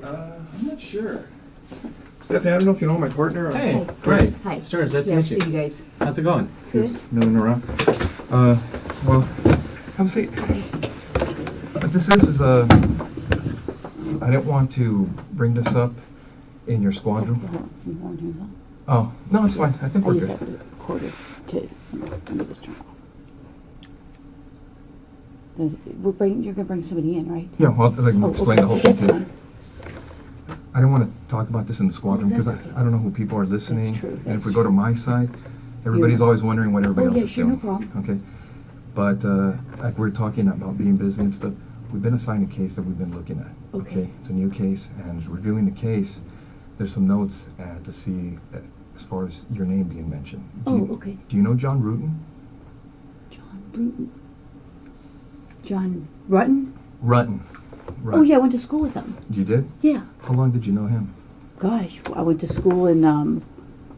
I'm not sure. Stephanie, I don't know if you know my partner. Hey, great. Hi. Stearns, nice to Yeah, meet see you. you guys. How's it going? Good. Milling around. Well, have a seat. What this is I didn't want to bring this up in your squadron. Oh, no, it's fine. I think we're good. I just have to quarter to. Let me just turn off. You're going to bring somebody in, right? Yeah, well, I can explain the whole thing That's too. fine. I don't want to talk about this in the squadron because that's okay. I don't know who people are listening. That's true. And if we go to my side, everybody's always wondering what everybody else is sure, doing. no problem. Okay. But like we're talking about being busy and stuff, we've been assigned a case that we've been looking at. Okay. It's a new case, and reviewing the case, there's some notes to see as far as your name being mentioned. Okay. Do you know John Rutten? John Bruton. John Rutten? Rutten. Oh, yeah, I went to school with him. You did? Yeah. How long did you know him? Gosh, I went to school in,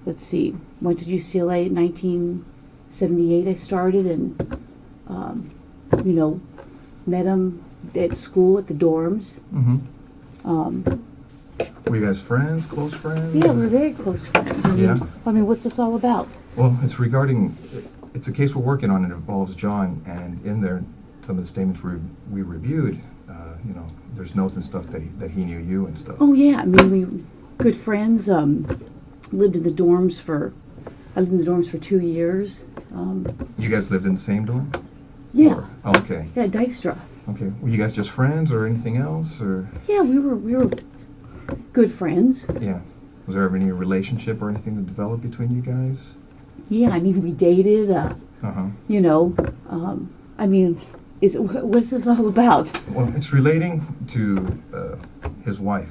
let's see, went to UCLA in 1978 I started, and, met him at school at the dorms. Were you guys friends, close friends? Yeah, we're very close friends. I mean, what's this all about? Well, it's a case we're working on. It involves John, and in there, some of the statements we reviewed, there's notes and stuff that he knew you and stuff. Oh, yeah, I mean, we good friends, lived in the dorms for 2 years. You guys lived in the same dorm? Yeah. Oh, okay. Yeah, Dykstra. Okay. Were you guys just friends or anything else, or? Yeah, we were good friends. Yeah. Was there ever any relationship or anything that developed between you guys? Yeah, I mean, we dated, I mean, what's this all about? Well, it's relating to his wife.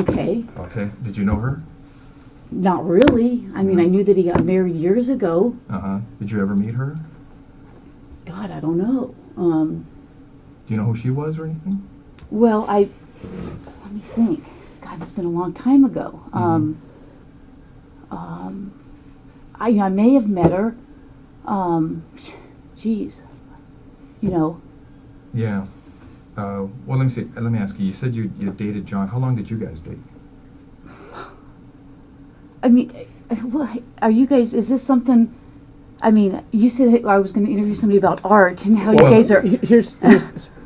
Okay. Okay. Did you know her? Not really. I mean, I knew that he got married years ago. Did you ever meet her? God, I don't know. Do you know who she was or anything? Well, let me think. God, it's been a long time ago. I may have met her. Geez. Yeah. Well, let me see. Let me ask you. You said you dated John. How long did you guys date? I mean, are you guys? Is this something? I mean, you said I was going to interview somebody about art, and how you guys are. Here's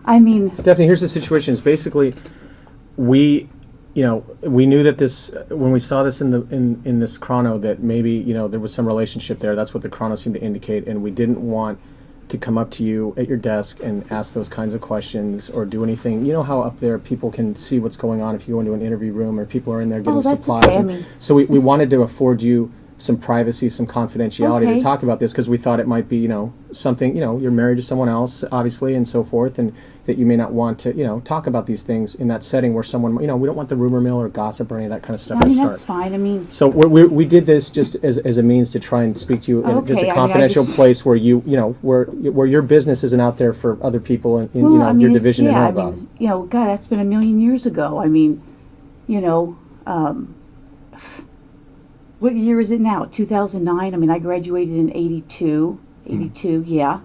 I mean, Stephanie, here's the situation. Is basically, we knew that this when we saw this in this chrono that maybe there was some relationship there. That's what the chrono seemed to indicate, and we didn't want to come up to you at your desk and ask those kinds of questions or do anything. You know how up there people can see what's going on if you go into an interview room or people are in there getting supplies. Okay. I mean, so we wanted to afford you some privacy, some confidentiality to talk about this because we thought it might be, something, you're married to someone else, obviously, and so forth, and that you may not want to, talk about these things in that setting where someone, we don't want the rumor mill or gossip or any of that kind of stuff I mean, to start. that's fine. I mean, so we did this just as a means to try and speak to you in just a confidential place where where your business isn't out there for other people in your division to know about. God, that's been a million years ago. I mean, what year is it now? 2009? I mean, I graduated in 82. 82, yeah.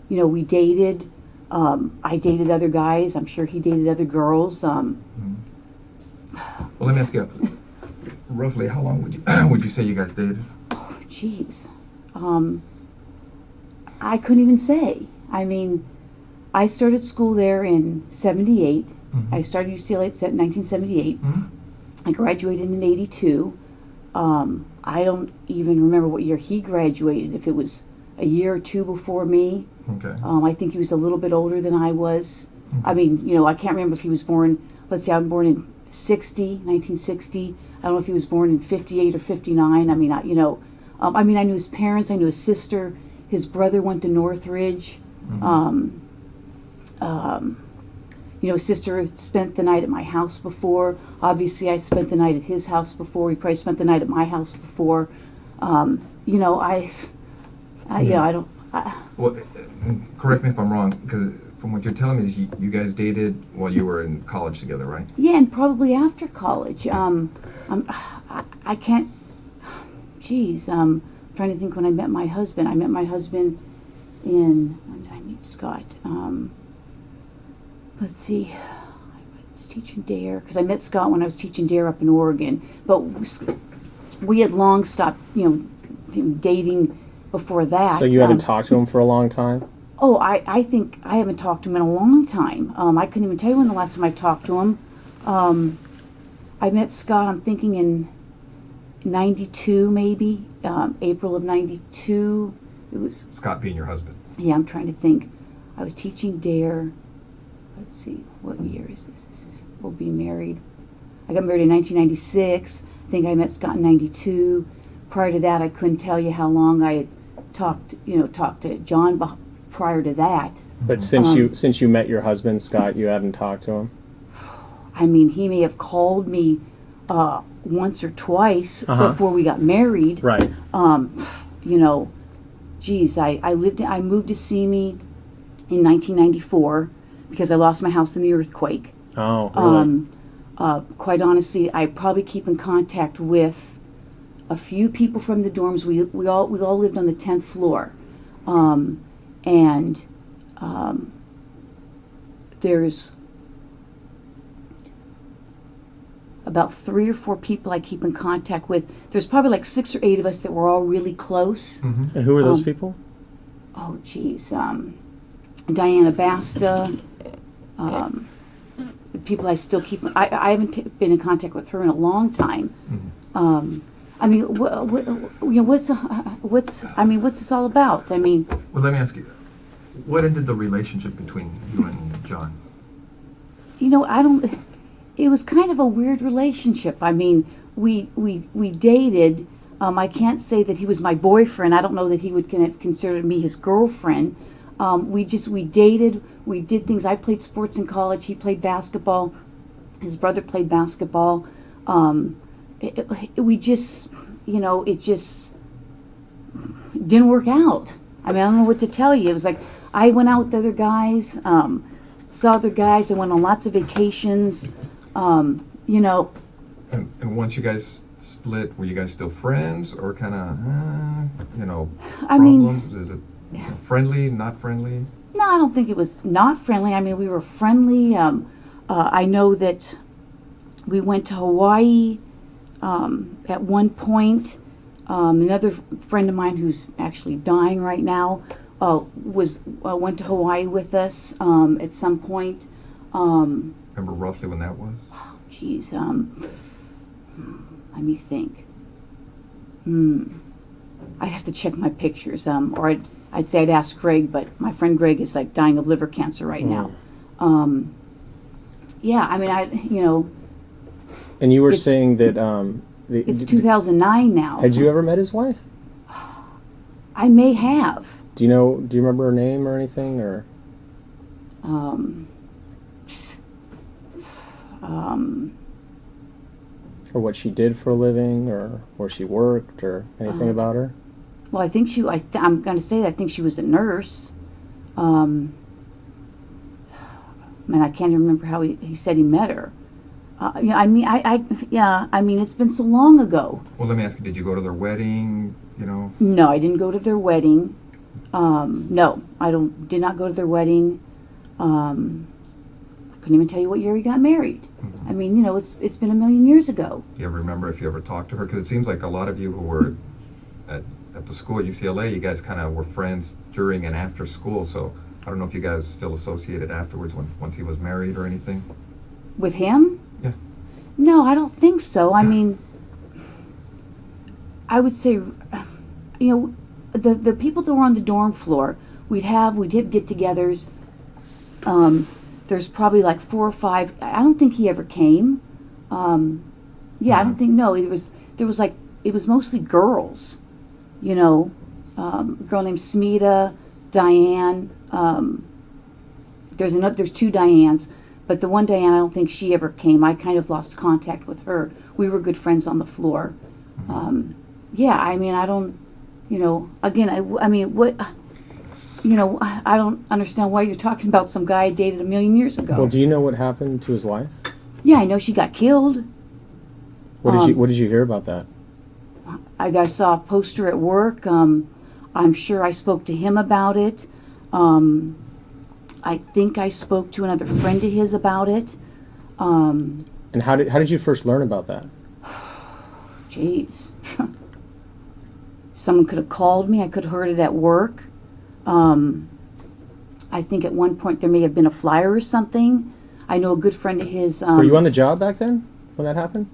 We dated. I dated other guys. I'm sure he dated other girls. Well, let me ask you, roughly how long would you say you guys dated? Oh, jeez. I couldn't even say. I mean, I started school there in 78. I started UCLA in 1978. I graduated in 82. I don't even remember what year he graduated, if it was a year or two before me. Okay. I think he was a little bit older than I was. I mean, I can't remember if he was born, let's say I'm born in 1960. I don't know if he was born in 58 or 59. I mean, I knew his parents, I knew his sister, his brother went to Northridge. His sister had spent the night at my house before. Obviously, I spent the night at his house before. He probably spent the night at my house before. I don't. Well, correct me if I'm wrong, because from what you're telling me, is you guys dated while you were in college together, right? Yeah, and probably after college. I can't. Geez, I'm trying to think when I met my husband. I met my husband when did I meet Scott? let's see, I was teaching DARE, because I met Scott when I was teaching DARE up in Oregon, but we had long stopped, dating before that. So you haven't talked to him for a long time? Oh, I think I haven't talked to him in a long time. I couldn't even tell you when the last time I talked to him. I met Scott, I'm thinking in 92 maybe, April of 92. It was Scott being your husband. Yeah, I'm trying to think. I was teaching DARE. Let's see, what year is this? We'll be married. I got married in 1996. I think I met Scott in 92. Prior to that, I couldn't tell you how long I had talked to John prior to that. But since you met your husband, Scott, you haven't talked to him? I mean, he may have called me once or twice before we got married. Right. Geez, I moved to Simi in 1994 because I lost my house in the earthquake. Oh, really? Quite honestly, I probably keep in contact with a few people from the dorms. We all lived on the 10th floor, and there's about 3 or 4 people I keep in contact with. There's probably like 6 or 8 of us that were all really close. Mm-hmm. And who are those people? Oh, geez. Diana Basta. The people I still keep. I haven't been in contact with her in a long time. Mm-hmm. I mean, what's this all about? I mean. Well, let me ask you. What ended the relationship between you and John? I don't. It was kind of a weird relationship. I mean, we dated. I can't say that he was my boyfriend. I don't know that he would consider me his girlfriend. We dated. We did things. I played sports in college. He played basketball. His brother played basketball. We just, it just didn't work out. I mean, I don't know what to tell you. It was like I went out with other guys, saw other guys. I went on lots of vacations. And once you guys split, were you guys still friends, or kind of, problems? I mean, is it friendly, not friendly? No, I don't think it was not friendly. I mean, we were friendly. I know that we went to Hawaii at one point. Another friend of mine who's actually dying right now went to Hawaii with us at some point. Remember roughly when that was? Oh, geez. Let me think. I'd have to check my pictures. Or I'd say I'd ask Greg, but my friend Greg is like dying of liver cancer right now. Yeah, I mean, And you were saying that it's 2009 now. Had you ever met his wife? I may have. Do you remember her name or anything, or? Or what she did for a living, or where she worked, or anything about her? Well, I think I'm going to say that I think she was a nurse. I mean, I can't even remember how he said he met her. I mean, it's been so long ago. Well, let me ask you, did you go to their wedding, No, I didn't go to their wedding. No, did not go to their wedding. I couldn't even tell you what year he got married. Mm-hmm. I mean, it's been a million years ago. Do you ever remember if you ever talked to her? Because it seems like a lot of you who were at the school at UCLA, you guys kind of were friends during and after school, so I don't know if you guys still associated afterwards once he was married or anything. With him? Yeah. No, I don't think so. I mean, I would say, the people that were on the dorm floor, we did get-togethers. There's probably like 4 or 5. I don't think he ever came. I don't think. No, it was mostly girls. A girl named Smita, Diane. There's 2 Dianes, but the one Diane, I don't think she ever came. I kind of lost contact with her. We were good friends on the floor. I mean, I don't. Again, I mean, what. I don't understand why you're talking about some guy I dated a million years ago. Well, do you know what happened to his wife? Yeah, I know she got killed. What did you hear about that? I saw a poster at work. I'm sure I spoke to him about it. I think I spoke to another friend of his about it. And how did you first learn about that? Jeez. Someone could have called me. I could have heard it at work. I think at one point there may have been a flyer or something. I know a good friend of his... Were you on the job back then when that happened?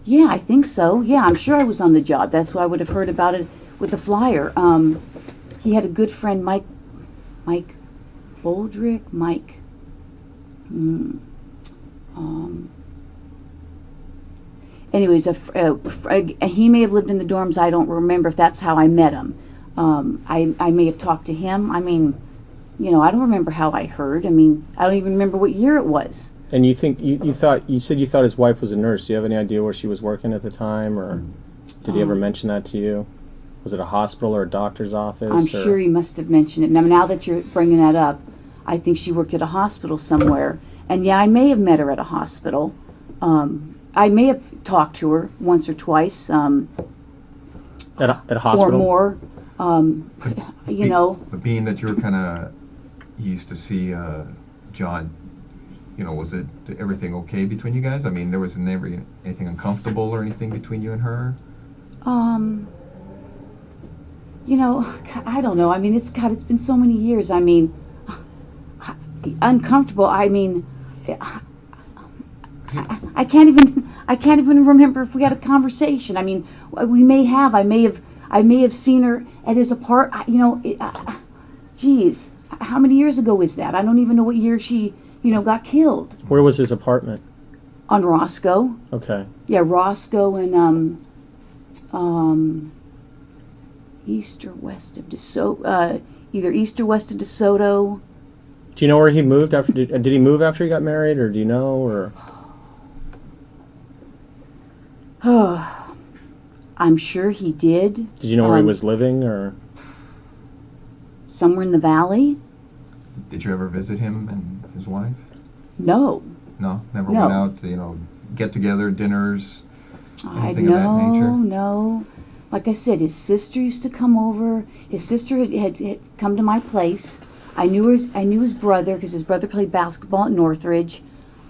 Yeah, I think so. Yeah, I'm sure I was on the job. That's why I would have heard about it with the flyer. He had a good friend, Mike Boldrick, anyways, he may have lived in the dorms. I don't remember if that's how I met him. I may have talked to him. I mean, you know, I don't remember how I heard. I mean, I don't even remember what year it was. And you think you said you thought his wife was a nurse. Do you have any idea where she was working at the time, or did he ever mention that to you? Was it a hospital or a doctor's office? I'm sure he must have mentioned it. Now that you're bringing that up, I think she worked at a hospital somewhere. And yeah, I may have met her at a hospital. I may have talked to her once or twice. At a hospital? Or more. You know. But being that you were kind of used to see John, you know, was everything okay between you guys? I mean, there was never anything uncomfortable or anything between you and her? You know, I don't know. I mean, it's been so many years. I mean, uncomfortable. I mean, I can't even remember if we had a conversation. I mean, we may have. I may have seen her at his apartment. You know, geez, how many years ago was that? I don't even know what year she, you know, got killed. Where was his apartment? On Roscoe. Okay. Yeah, Roscoe and east or west of DeSoto. Either east or west of DeSoto. Do you know where he moved after? Did he move after he got married, or do you know, or? I'm sure he did. Did you know where he was living, or? Somewhere in the valley. Did you ever visit him and his wife? No. No, never went out to, you know, get together, dinners, anything of that nature? No. Like I said, his sister used to come over. His sister had come to my place. I knew his brother because his brother played basketball at Northridge.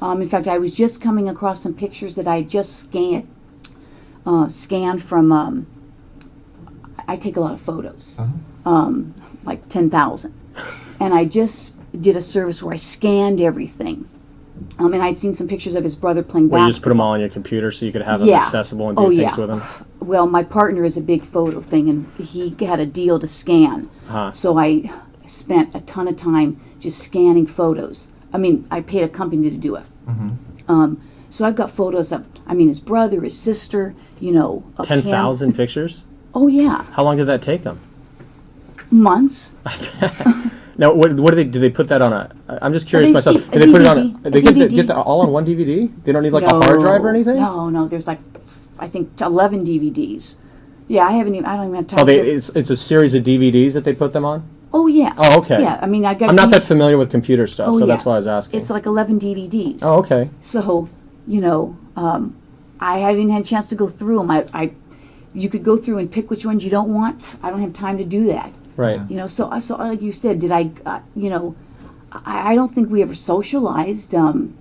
In fact, I was just coming across some pictures that I had just scanned from. I take a lot of photos, like 10,000, and I just did a service where I scanned everything. And I'd seen some pictures of his brother playing basketball. You just put them all on your computer so you could have them accessible and do things with them? Well, my partner is a big photo thing, and he had a deal to scan. So I spent a ton of time just scanning photos. I mean, I paid a company to do it. So I've got photos of, his brother, his sister, you know. 10,000 pictures? Oh, yeah. How long did that take them? Months. Now, what do they put that on a? I'm just curious myself. Do they put it on? They get that all on one DVD? They don't need like a hard drive or anything? No. There's like, I think 11 DVDs. Yeah, I don't even have time. It's a series of DVDs that they put them on. Oh yeah. Oh okay. Yeah, I'm not that familiar with computer stuff, so that's why I was asking. It's like 11 DVDs. Oh okay. So, you know, I haven't had a chance to go through them. You could go through and pick which ones you don't want. I don't have time to do that. Right. You know, so like you said, you know, I don't think we ever socialized. You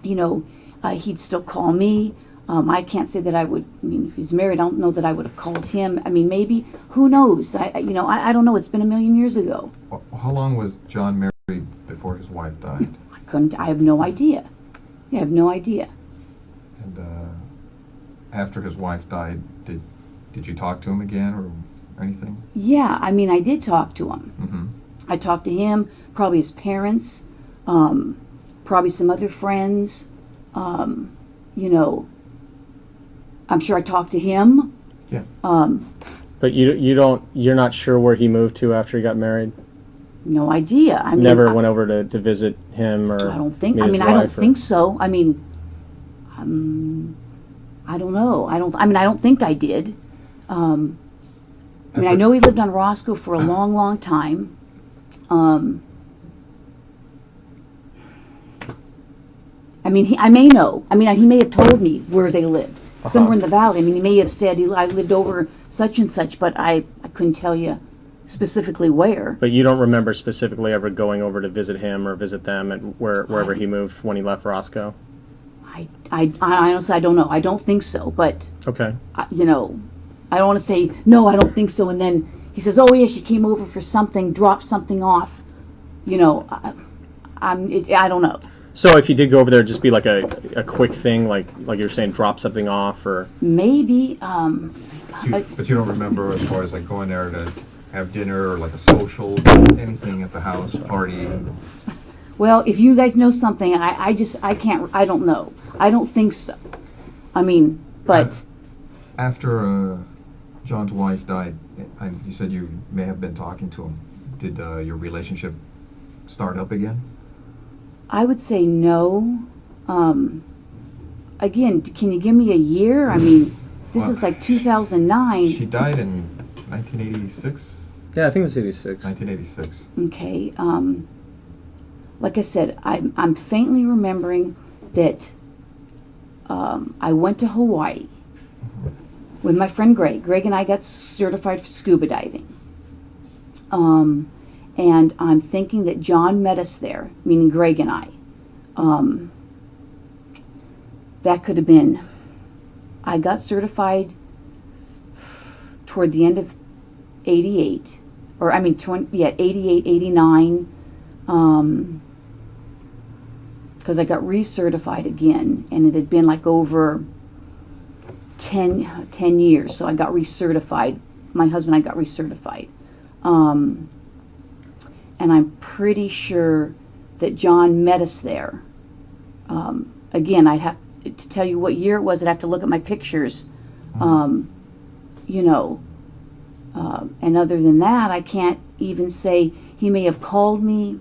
know, he'd still call me. I can't say that I would. I mean, if he's married, I don't know that I would have called him. I mean, maybe. Who knows? I don't know. It's been a million years ago. Well, how long was John married before his wife died? I have no idea. Yeah, I have no idea. And after his wife died, did you talk to him again or anything? Yeah, I did talk to him. I talked to him, probably his parents, probably some other friends. You know, I'm sure I talked to him. Yeah. But you're not sure where he moved to after he got married? No idea. Never went over to visit him or I don't think. meet his wife I don't think so. I don't know. I don't think I did. I know he lived on Roscoe for a long, long time. I may know. He may have told me where they lived, somewhere in the valley. He may have said I lived over such and such, but I couldn't tell you specifically where. But you don't remember specifically ever going over to visit him or visit them at wherever he moved when he left Roscoe? I honestly, I don't know. I don't think so, but, okay. You know, I don't want to say, no, I don't think so, and then he says, oh, yeah, she came over for something, dropped something off. You know, I don't know. So if you did go over there, just be like a quick thing, like you're saying, drop something off, or... Maybe, But you don't remember as far as like going there to have dinner or like a social, anything at the house, party? Well, if you guys know something, I don't know. I don't think so. I mean, but... After John's wife died, you said you may have been talking to him. Did your relationship start up again? I would say no. Again, can you give me a year? I mean, this is like 2009. She died in 1986? Yeah, I think it was 86. 1986. Okay. Like I said, I'm faintly remembering that I went to Hawaii with my friend Greg. Greg and I got certified for scuba diving. And I'm thinking that John met us there, meaning Greg and I. That could have been, I got certified toward the end of 88, or I mean, 88, 89, because I got recertified again, and it had been like over 10 years, so I got recertified. My husband and I got recertified. And I'm pretty sure that John met us there. Again, I'd have to tell you what year it was. I'd have to look at my pictures. You know, and other than that, I can't even say. He may have called me,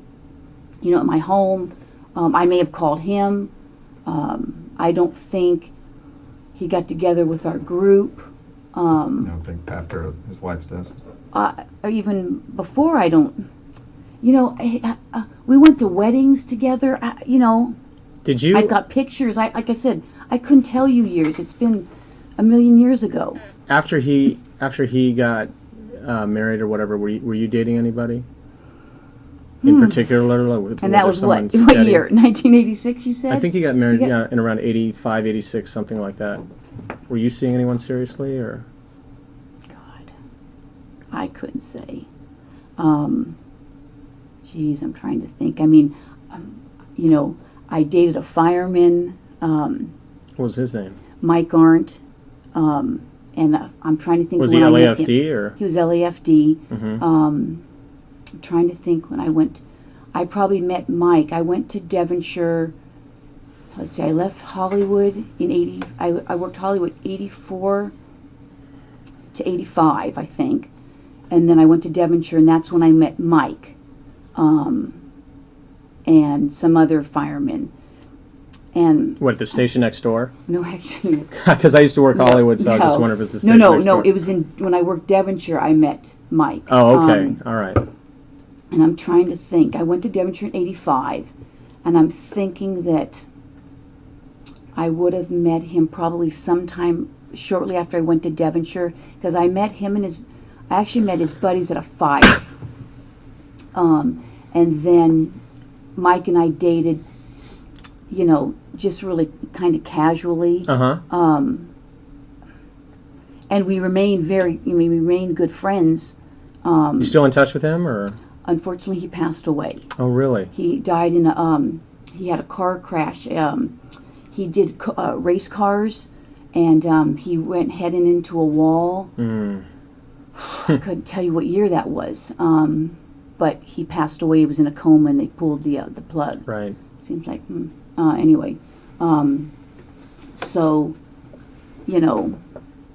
you know, at my home. I may have called him. I don't think he got together with our group. I don't think after his wife's death. Or even before, I don't. You know, we went to weddings together. You know, did you? I got pictures. Like I said, I couldn't tell you years. It's been a million years ago. After he got married or whatever, were you dating anybody in particular? And that was what year? 1986, you said? I think he got married in around 85, 86, something like that. Were you seeing anyone seriously, or? God, I couldn't say. Geez, I'm trying to think. I mean, you know, I dated a fireman. What was his name? Mike Arndt. And I'm trying to think. Was he LAFD or? He was LAFD. Mm-hmm. I'm trying to think when I went. I probably met Mike. I went to Devonshire. Let's see. I left Hollywood in 80. I worked Hollywood 84 to 85, I think, and then I went to Devonshire, and that's when I met Mike. And some other firemen. And what, the station next door? No, actually. Because I used to work Hollywood, so I just wondered if it was the station next door. It was when I worked Devonshire, I met Mike. Oh, okay. All right. And I'm trying to think. I went to Devonshire in 85, and I'm thinking that I would have met him probably sometime shortly after I went to Devonshire, because I actually met his buddies at a fire. And then Mike and I dated, you know, just really kind of casually. And we remained we remained good friends. You still in touch with him, or? Unfortunately, he passed away. Oh, really? He died in he had a car crash. He did race cars, and he went heading into a wall. I couldn't tell you what year that was. But he passed away. He was in a coma, and they pulled the plug. Right. Seems like, anyway. So, you know,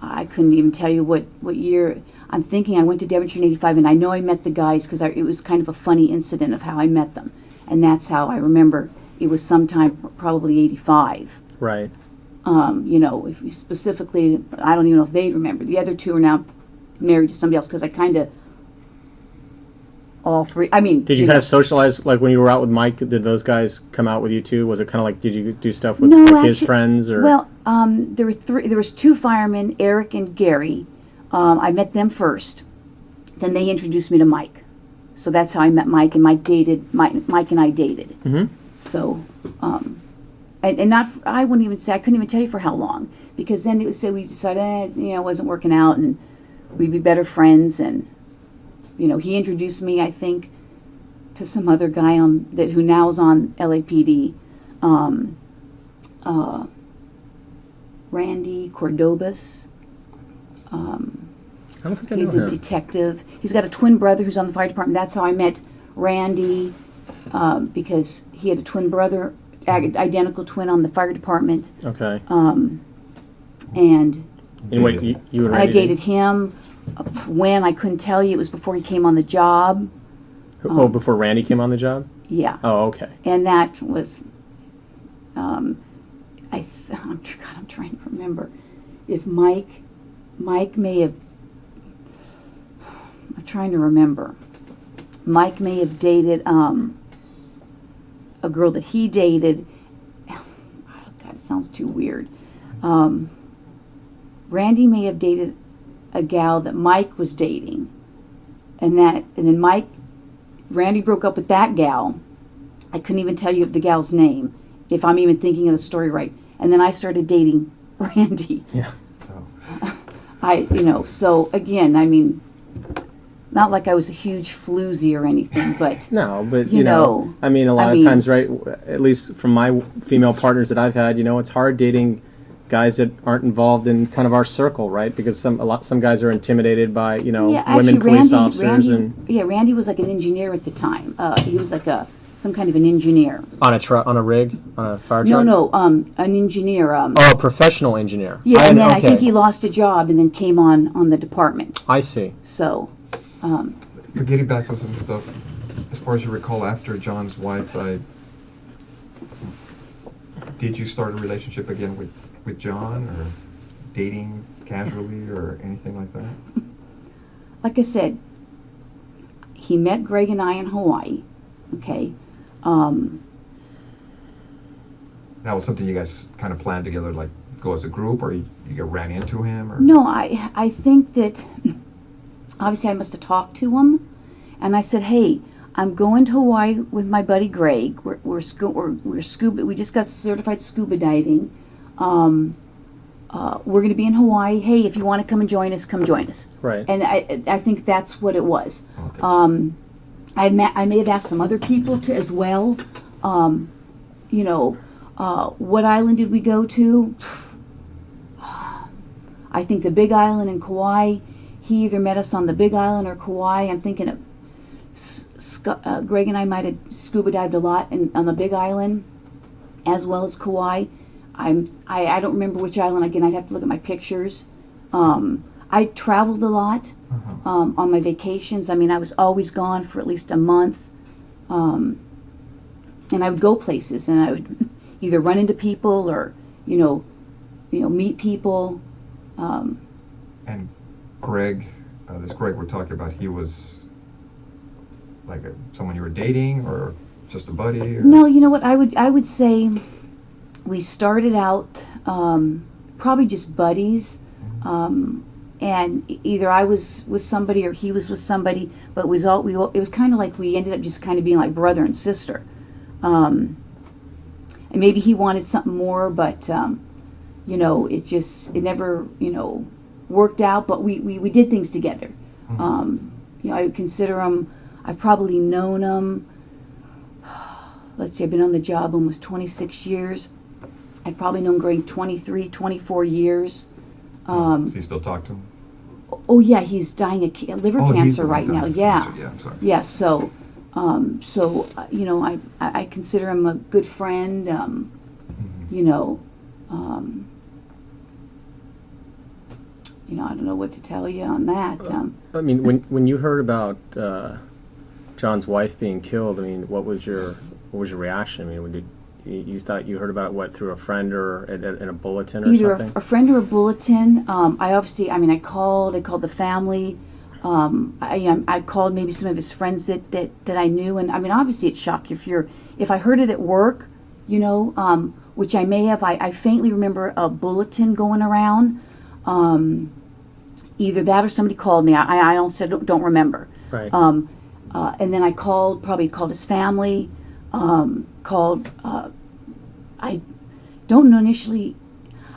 I couldn't even tell you what year. I'm thinking I went to Devonshire in 85, and I know I met the guys because it was kind of a funny incident of how I met them. And that's how I remember it was sometime probably 85. Right. You know, if we specifically, I don't even know if they remember. The other two are now married to somebody else because I kind of... All three. I mean, did you kind of socialize, like when you were out with Mike? Did those guys come out with you too? Was it kind of like, did you do stuff with his friends, or? Well, there were three. There was two firemen, Eric and Gary. I met them first, then they introduced me to Mike. So that's how I met Mike, and Mike and I dated. So, and not, I wouldn't even say, I couldn't even tell you for how long, because then it would say we decided, it wasn't working out, and we'd be better friends, and, he introduced me, I think, to some other guy who now is on LAPD, Randy Cordobas. I don't think I know He's a him. detective. He's got a twin brother who's on the fire department. That's how I met Randy, because he had a twin brother, identical twin on the fire department. Okay. And anyway, you and I Randy dated him. When, I couldn't tell you. It was before he came on the job. Before Randy came on the job? Yeah. Oh, okay. And that was, I'm trying to remember if Mike may have, I'm trying to remember. Mike may have dated a girl that he dated. Oh, God, it sounds too weird. Randy may have dated a gal that Mike was dating, and then Randy broke up with that gal. I couldn't even tell you the gal's name, if I'm even thinking of the story right. And then I started dating Randy. Yeah. So again, not like I was a huge floozy or anything, but no, but you know, a lot of times, right? At least from my female partners that I've had, it's hard dating guys that aren't involved in kind of our circle, right? Because some guys are intimidated by women police officers. Randy was like an engineer at the time. He was like some kind of an engineer on a rig, on a fire truck. No, an engineer. A professional engineer. Yeah, and then I think he lost a job and then came on the department. I see. So. But getting back to some stuff, as far as you recall, after John's wife died, did you start a relationship again with John, or dating casually, or anything like that? Like I said, he met Greg and I in Hawaii. Okay. That was something you guys kind of planned together, like go as a group, or you ran into him, or? No, I think that obviously I must have talked to him, and I said, hey, I'm going to Hawaii with my buddy Greg. We're scuba. We just got certified scuba diving. We're going to be in Hawaii. Hey, if you want to come and join us, come join us. Right. And I think that's what it was. Okay. I may have asked some other people to as well. What island did we go to? I think the Big Island in Kauai. He either met us on the Big Island or Kauai. I'm thinking of Greg and I might have scuba dived a lot on the Big Island, as well as Kauai. I don't remember which island. Again, I'd have to look at my pictures. I traveled a lot on my vacations. I was always gone for at least a month, and I would go places, and I would either run into people or meet people. And Greg, this Greg we're talking about, he was like someone you were dating, or just a buddy? Or? No, you know what? I would say we started out probably just buddies, and either I was with somebody or he was with somebody, but it was kind of like we ended up just kind of being like brother and sister. And maybe he wanted something more, but it never worked out. But we did things together. I would consider him. I've probably known him. Let's see, I've been on the job almost 26 years. I've probably known Greg 23, 24 years. So you still talk to him? Oh yeah, he's dying of liver cancer right now. Yeah. Cancer. Yeah, I'm sorry. Yeah. So, I consider him a good friend. I don't know what to tell you on that. When you heard about John's wife being killed, what was your reaction? You thought you heard about it, through a friend or in a bulletin or either something? a friend or a bulletin. I called the family. I called maybe some of his friends that I knew, and obviously it shocked you if I heard it at work, which I may have. I faintly remember a bulletin going around. either that or somebody called me. I also don't remember. Right. And then I probably called his family, I don't know initially,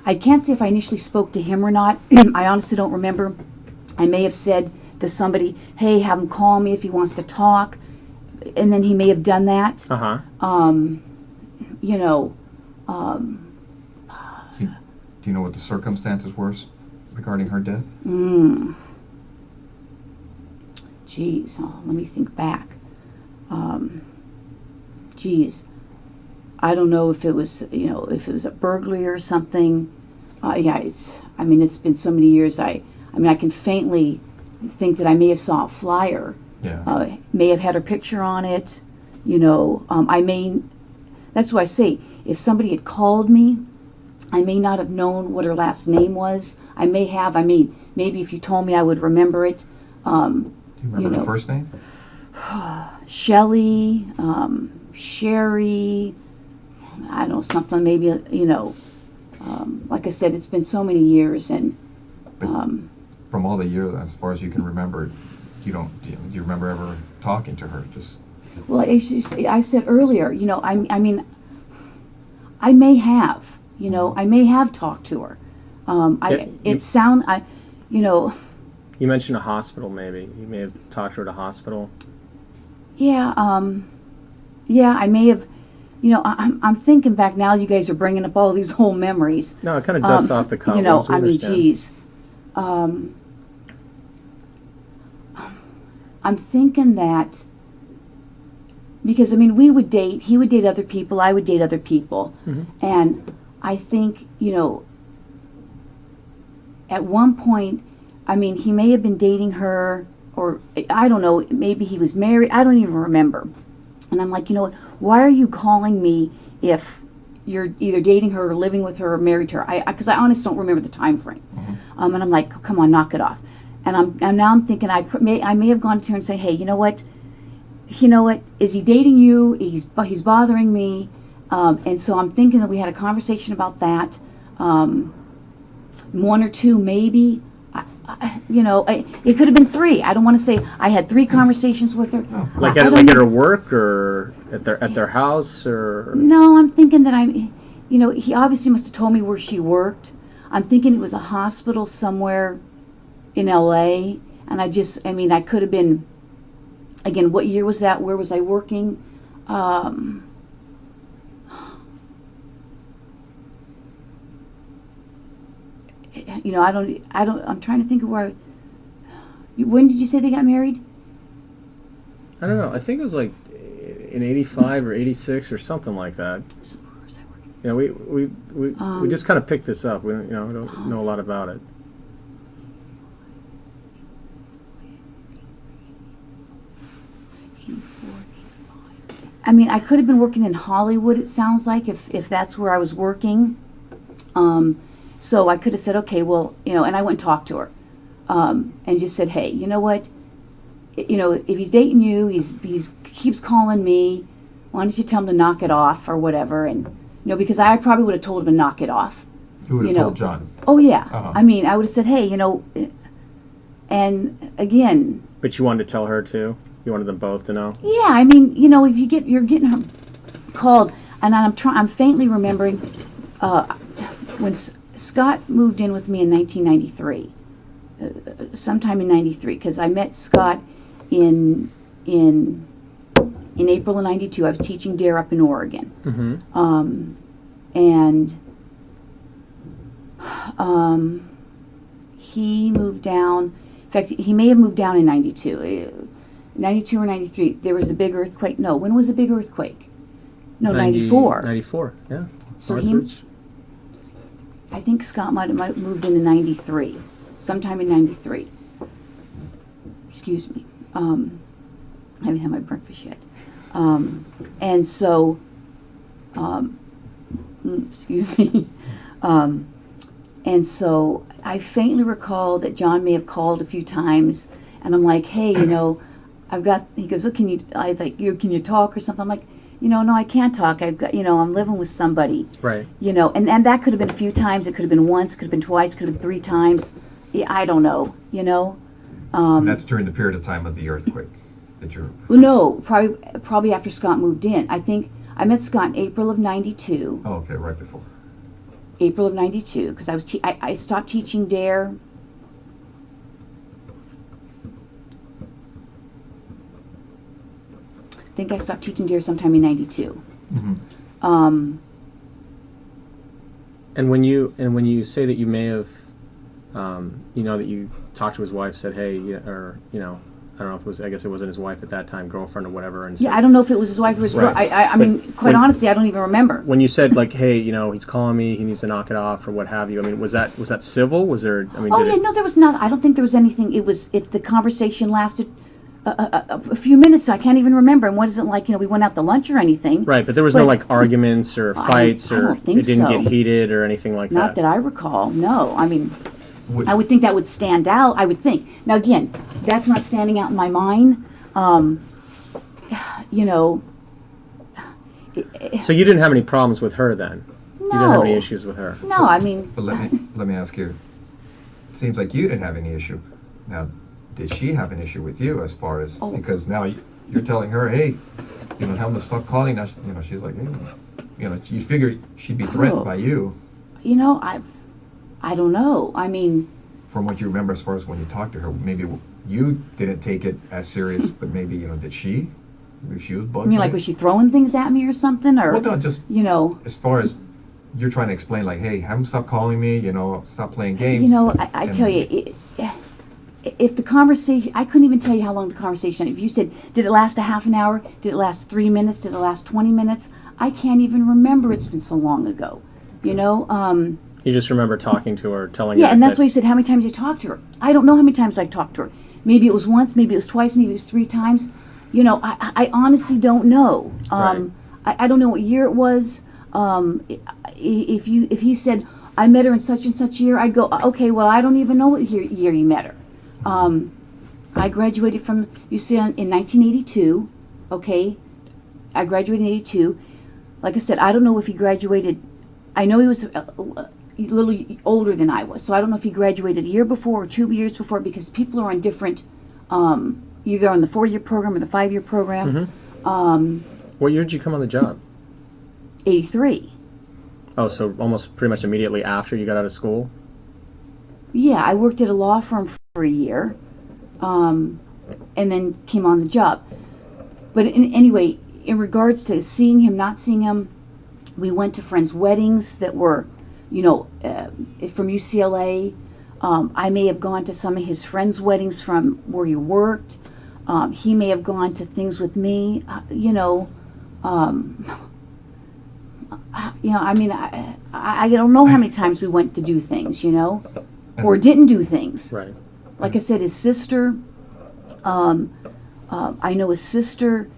I can't say if I initially spoke to him or not. I honestly don't remember. I may have said to somebody, hey, have him call me if he wants to talk, and then he may have done that. You know, do you know what the circumstances were regarding her death? Geez, let me think back. Geez, I don't know if it was, you know, if it was a burglary or something. Yeah, I mean, it's been so many years. I mean, I can faintly think that I may have saw a flyer. Yeah. May have had her picture on it. You know, that's why I say, if somebody had called me, I may not have known what her last name was. I may have. I mean, maybe if you told me, I would remember it. Do you remember the first name? Shelley, Sherry, I don't know, something maybe, you know, like I said, it's been so many years, and from all the years, as far as you can remember, do you remember ever talking to her? Just well, I said earlier, you know, I mean, I may have, you know, I may have talked to her. You know. You mentioned a hospital, maybe. You may have talked to her at a hospital. Yeah, yeah, I may have. You know, I'm thinking back now. You guys are bringing up all these whole memories. No, it kind of dusts off the cuff. You know, I mean, geez. I'm thinking that because I mean, we would date. He would date other people. I would date other people, and I think, you know, at one point, I mean, he may have been dating her, or I don't know. Maybe he was married. I don't even remember. And I'm like, you know what? Why are you calling me if you're either dating her or living with her or married to her? Because I honestly don't remember the time frame. And I'm like, come on, knock it off. And now I'm thinking I may have gone to her and say, hey, you know what? Is he dating you? He's bothering me. And so I'm thinking that we had a conversation about that. One or two, maybe. You know, it could have been three. I don't want to say I had 3 conversations with her. Like at her work or at their house or. No, I'm thinking that you know, he obviously must have told me where she worked. I'm thinking it was a hospital somewhere in L.A. And I mean, I could have been. Again, what year was that? Where was I working? You know, I'm trying to think of where. When did you say they got married? I don't know. I think it was like in '85 or '86 or something like that. You know, we just kind of picked this up. We don't know a lot about it. I mean, I could have been working in Hollywood. It sounds like if that's where I was working. So I could have said, okay, well, you know, and I went and talked to her, and just said, hey, you know what, you know, if he's dating you, he keeps calling me, why don't you tell him to knock it off or whatever, and, you know, because I probably would have told him to knock it off. You would have told John? Oh, yeah. I mean, I would have said, hey, you know, and again. But you wanted to tell her too? You wanted them both to know? Yeah, I mean, you know, if you're getting her called, and I'm faintly remembering, when Scott moved in with me in 1993, sometime in '93, because I met Scott in April of '92. I was teaching DARE up in Oregon, and he moved down. In fact, he may have moved down in '92, '92 or '93. There was the big earthquake. No, when was the big earthquake? No, '94. '94, yeah. So I think Scott might have moved in '93, sometime in '93. Excuse me. I haven't had my breakfast yet. And so, excuse me. And so I faintly recall that John may have called a few times, and I'm like, hey, you know, he goes, oh, can you talk or something? I'm like, you know, no, I can't talk. I've got, you know, I'm living with somebody. Right. You know, and that could have been a few times. It could have been once. Could have been twice. Could have been 3 times. I don't know, you know. And that's during the period of time of the earthquake that you're... Well, no, probably after Scott moved in. I think I met Scott in April of '92. Oh, okay, right before. April of '92, because I stopped teaching DARE. I think I stopped teaching DARE sometime in '92. And when you say that you may have, you know, that you talked to his wife, said, hey, or you know, I don't know if it was, I guess it wasn't his wife at that time, girlfriend or whatever. And yeah, said, I don't know if it was his wife or his girl. right. I mean, quite honestly, I don't even remember. When you said like, hey, you know, he's calling me, he needs to knock it off or what have you. I mean, was that civil? Was there? I mean, oh yeah, no, there was not. I don't think there was anything. If the conversation lasted a few minutes, I can't even remember. And what is it like? You know, we went out to lunch or anything. Right, but there was no like arguments or fights I or don't think it didn't so. get heated or anything like Not that. that I recall. No, I mean, I would think that would stand out. I would think. Now again, that's not standing out in my mind. You know. So you didn't have any problems with her then? No. You didn't have any issues with her? No, I mean. But let me ask you. It seems like you didn't have any issue. Now, did she have an issue with you as far as because now you're telling her, hey, you know, tell him to stop calling. Now, you know, she's like, hey, you know, you figure she'd be threatened by you. You know, I don't know. I mean, from what you remember as far as when you talked to her, maybe you didn't take it as serious, but maybe, you know, did she? Maybe she was bugged. I mean, like, was she throwing things at me or something, or? Well, no, just you know. As far as you're trying to explain, like, hey, have him stop calling me. You know, stop playing games. You know, I tell you. If the conversation, I couldn't even tell you how long the conversation. If you said, did it last a half an hour? Did it last 3 minutes? Did it last 20 minutes? I can't even remember. It's been so long ago. You know. You just remember talking to her, telling her. Yeah, and that's why you said how many times you talked to her. I don't know how many times I talked to her. Maybe it was once. Maybe it was twice. Maybe it was 3 times. You know, I honestly don't know. Right. I don't know what year it was. If he said I met her in such and such year, I'd go, okay, well, I don't even know what year you met her. I graduated from UCLA in 1982, okay? I graduated in 82. Like I said, I don't know if he graduated. I know he was a little older than I was, so I don't know if he graduated a year before or 2 years before, because people are on different, either on the 4-year program or the 5-year program. What year did you come on the job? 83. Oh, so almost pretty much immediately after you got out of school? Yeah, I worked at a law firm for a year, and then came on the job. But anyway, in regards to seeing him, not seeing him, we went to friends' weddings that were, you know, from UCLA. I may have gone to some of his friends' weddings from where he worked. He may have gone to things with me, you know. You know, I mean, I don't know how many times we went to do things, you know, or didn't do things. Right. Like I said, his sister, I know his sister,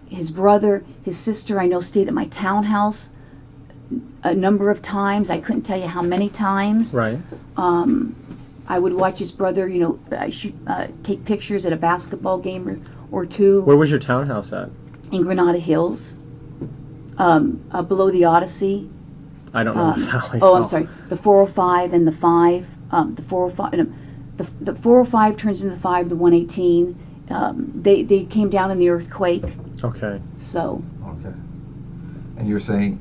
his brother, his sister, I know stayed at my townhouse a number of times. I couldn't tell you how many times. Right. I would watch his brother, you know, take pictures at a basketball game or two. Where was your townhouse at? In Granada Hills, below the Odyssey. I don't know the valley. Oh, I'm sorry. The 405 and the 5. The 405. No, the 405 turns into the 5. The 118. They came down in the earthquake. Okay. So. Okay. And you're saying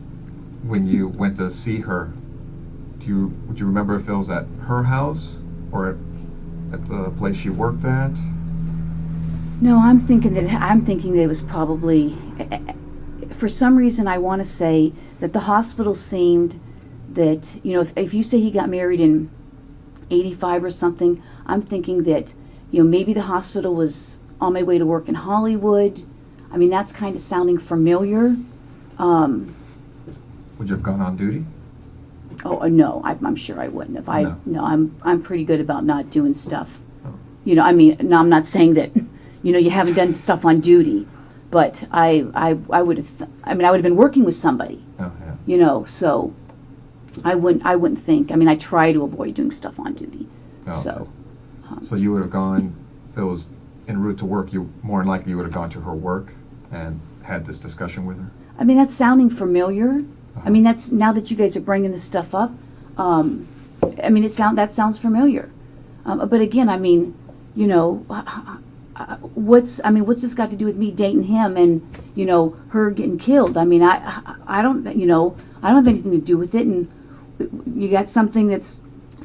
when you went to see her, would you remember if it was at her house or at the place she worked at? No, I'm thinking that it was probably. For some reason, I want to say that the hospital seemed that, you know, if you say he got married in 85 or something, I'm thinking that, you know, maybe the hospital was on my way to work in Hollywood. I mean, that's kind of sounding familiar. Would you have gone on duty? Oh, no, I'm sure I wouldn't have. No, I'm pretty good about not doing stuff. Oh. You know, I mean, no, I'm not saying that, you know, you haven't done stuff on duty. But I would have. I mean, I would have been working with somebody. Oh, yeah. You know, so I wouldn't think. I mean, I try to avoid doing stuff on duty. Oh, so. So you would have gone. If it was en route to work, you more than likely you would have gone to her work and had this discussion with her. I mean, that's sounding familiar. I mean, that's now that you guys are bringing this stuff up. I mean, that sounds familiar. But again, I mean, you know, what's this got to do with me dating him and, you know, her getting killed? I mean, I don't, you know, I don't have anything to do with it. And you got something that's,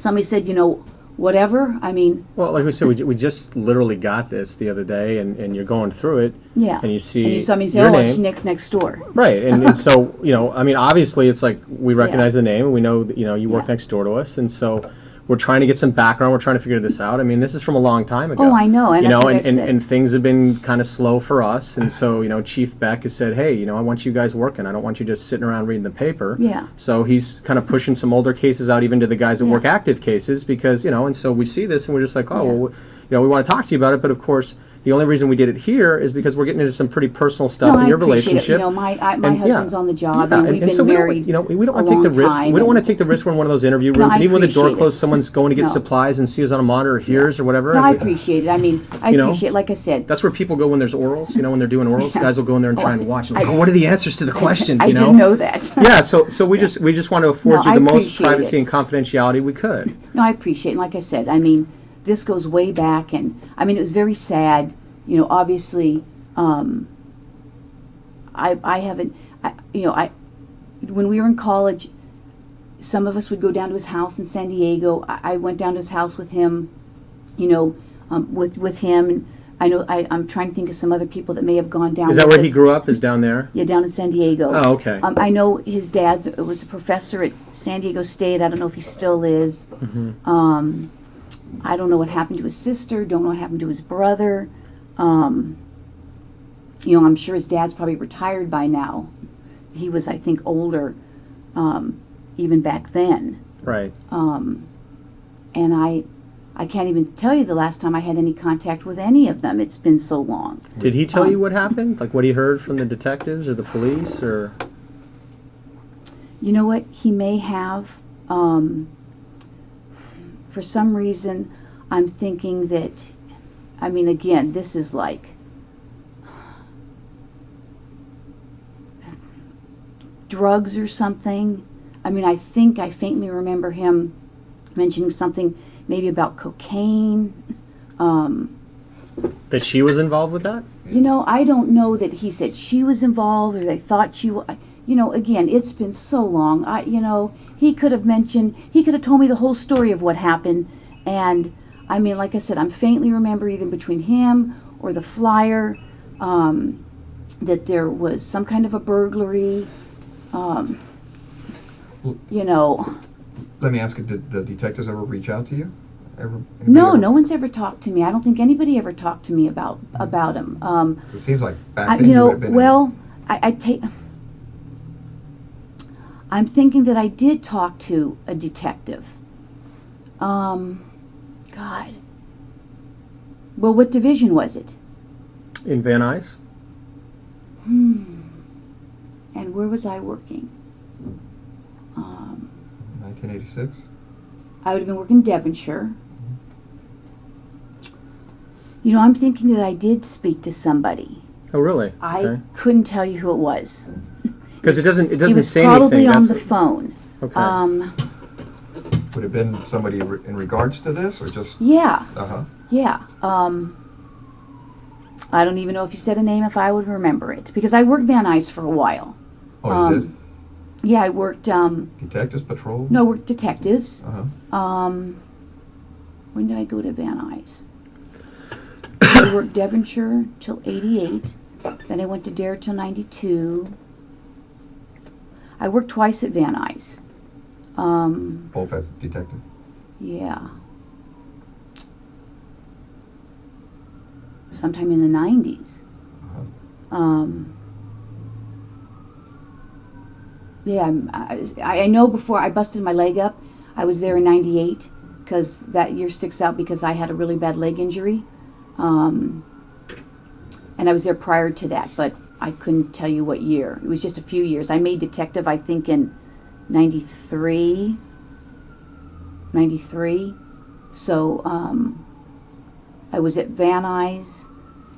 somebody said, you know, whatever. I mean, well, like we said, we just literally got this the other day, and you're going through it. Yeah. And you see and you saw me say, your oh, name. it's next door. Right, and so, you know, I mean, obviously it's like we recognize the name, and we know that, you know, you work next door to us, and so we're trying to get some background, we're trying to figure this out. I mean, this is from a long time ago. Oh, I know. And you know, that's what and things have been kind of slow for us, and so, you know, Chief Beck has said, hey, you know, I want you guys working. I don't want you just sitting around reading the paper. Yeah. So he's kind of pushing some older cases out even to the guys that work active cases because, you know, and so we see this and we're just like, oh, well, you know, we want to talk to you about it, but of course, the only reason we did it here is because we're getting into some pretty personal stuff in your relationship. You know, my husband's on the job, and we've been so married. We don't want to take the risk. We don't want to take the risk. We're in one of those interview rooms, and even when the door closed, someone's going to get supplies and sees us on a monitor, or hears or whatever. No, I appreciate it. I mean, I appreciate it. Like I said, that's where people go when there's orals. You know, when they're doing orals, guys will go in there and try and watch. Like, what are the answers to the questions? I you know? didn't know that. Yeah. So we just want to afford you the most privacy and confidentiality we could. No, I appreciate it. Like I said, I mean, this goes way back, and I mean, it was very sad. You know, obviously, I haven't, you know, when we were in college, some of us would go down to his house in San Diego. I went down to his house with him, you know, with him, and I know, I'm trying to think of some other people that may have gone down. Is that where he grew up, is down there? Yeah, down in San Diego. Oh, okay. I know his dad was a professor at San Diego State. I don't know if he still is. Mm-hmm. I don't know what happened to his sister, don't know what happened to his brother. You know, I'm sure his dad's probably retired by now. He was, I think, older, even back then. Right. And I can't even tell you the last time I had any contact with any of them. It's been so long. Did he tell you what happened? Like what he heard from the detectives or the police, or? You know what? He may have. For some reason, I'm thinking that, I mean, again, this is like drugs or something. I mean, I think I faintly remember him mentioning something maybe about cocaine. That she was involved with that? You know, I don't know that he said she was involved or they thought she was. You know, again, it's been so long. You know, he could have told me the whole story of what happened. And, I mean, like I said, I'm faintly remember either between him or the flyer that there was some kind of a burglary. You know. Let me ask you, did the detectives ever reach out to you? No one's ever talked to me. I don't think anybody ever talked to me about him. It seems like back then you know, would have been well, I'm thinking that I did talk to a detective. God. Well, what division was it? In Van Nuys? And where was I working? 1986? I would have been working in Devonshire. You know, I'm thinking that I did speak to somebody. Oh, really? I couldn't tell you who it was. Because it doesn't say anything. He was probably on the phone. Okay. Would it have been somebody in regards to this, or just? Yeah. Yeah. I don't even know if you said a name, if I would remember it, because I worked Van Nuys for a while. Oh, you did? Yeah, I worked. Detectives patrol? No, I worked detectives. When did I go to Van Nuys? I worked Devonshire till '88. Then I went to Dare till '92. I worked twice at Van Nuys. Both as a detective? Yeah. Sometime in the '90s. Yeah, I know before I busted my leg up, I was there in '98, because that year sticks out because I had a really bad leg injury. And I was there prior to that, but I couldn't tell you what year. It was just a few years. I made detective, I think, in '93. So I was at Van Nuys,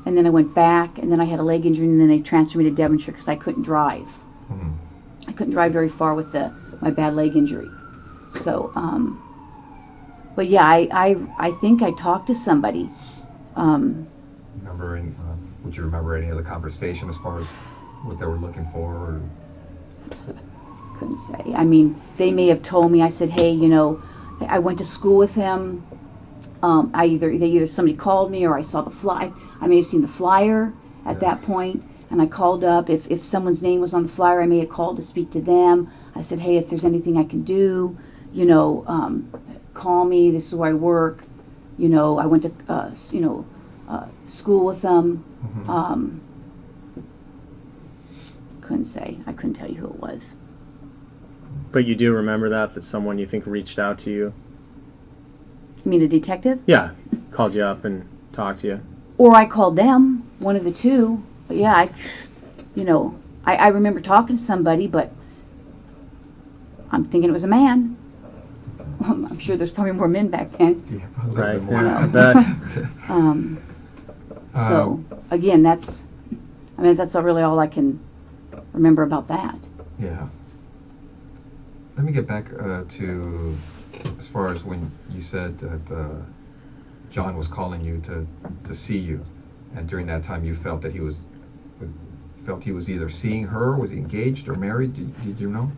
and then I went back, and then I had a leg injury, and then they transferred me to Devonshire because I couldn't drive. I couldn't drive very far with my bad leg injury. So But yeah, I think I talked to somebody. Would you remember any of the conversation as far as what they were looking for? Or? Couldn't say. I mean, they may have told me. I said, hey, you know, I went to school with him. Either somebody called me or I saw the fly. I may have seen the flyer at that point, and I called up. If someone's name was on the flyer, I may have called to speak to them. I said, hey, if there's anything I can do, you know, call me. This is where I work. You know, I went to school with them. Mm-hmm. Couldn't say. I couldn't tell you who it was. But you do remember that someone you think reached out to you? You mean a detective? Yeah, called you up and talked to you. Or I called them, one of the two. But yeah, I remember talking to somebody, but I'm thinking it was a man. I'm sure there's probably more men back then. Yeah, probably right. more. Yeah, I bet. So again, that's really all I can remember about that. Yeah. Let me get back to as far as when you said that John was calling you to see you, and during that time you felt that he was either seeing her, was he engaged or married? Did you know?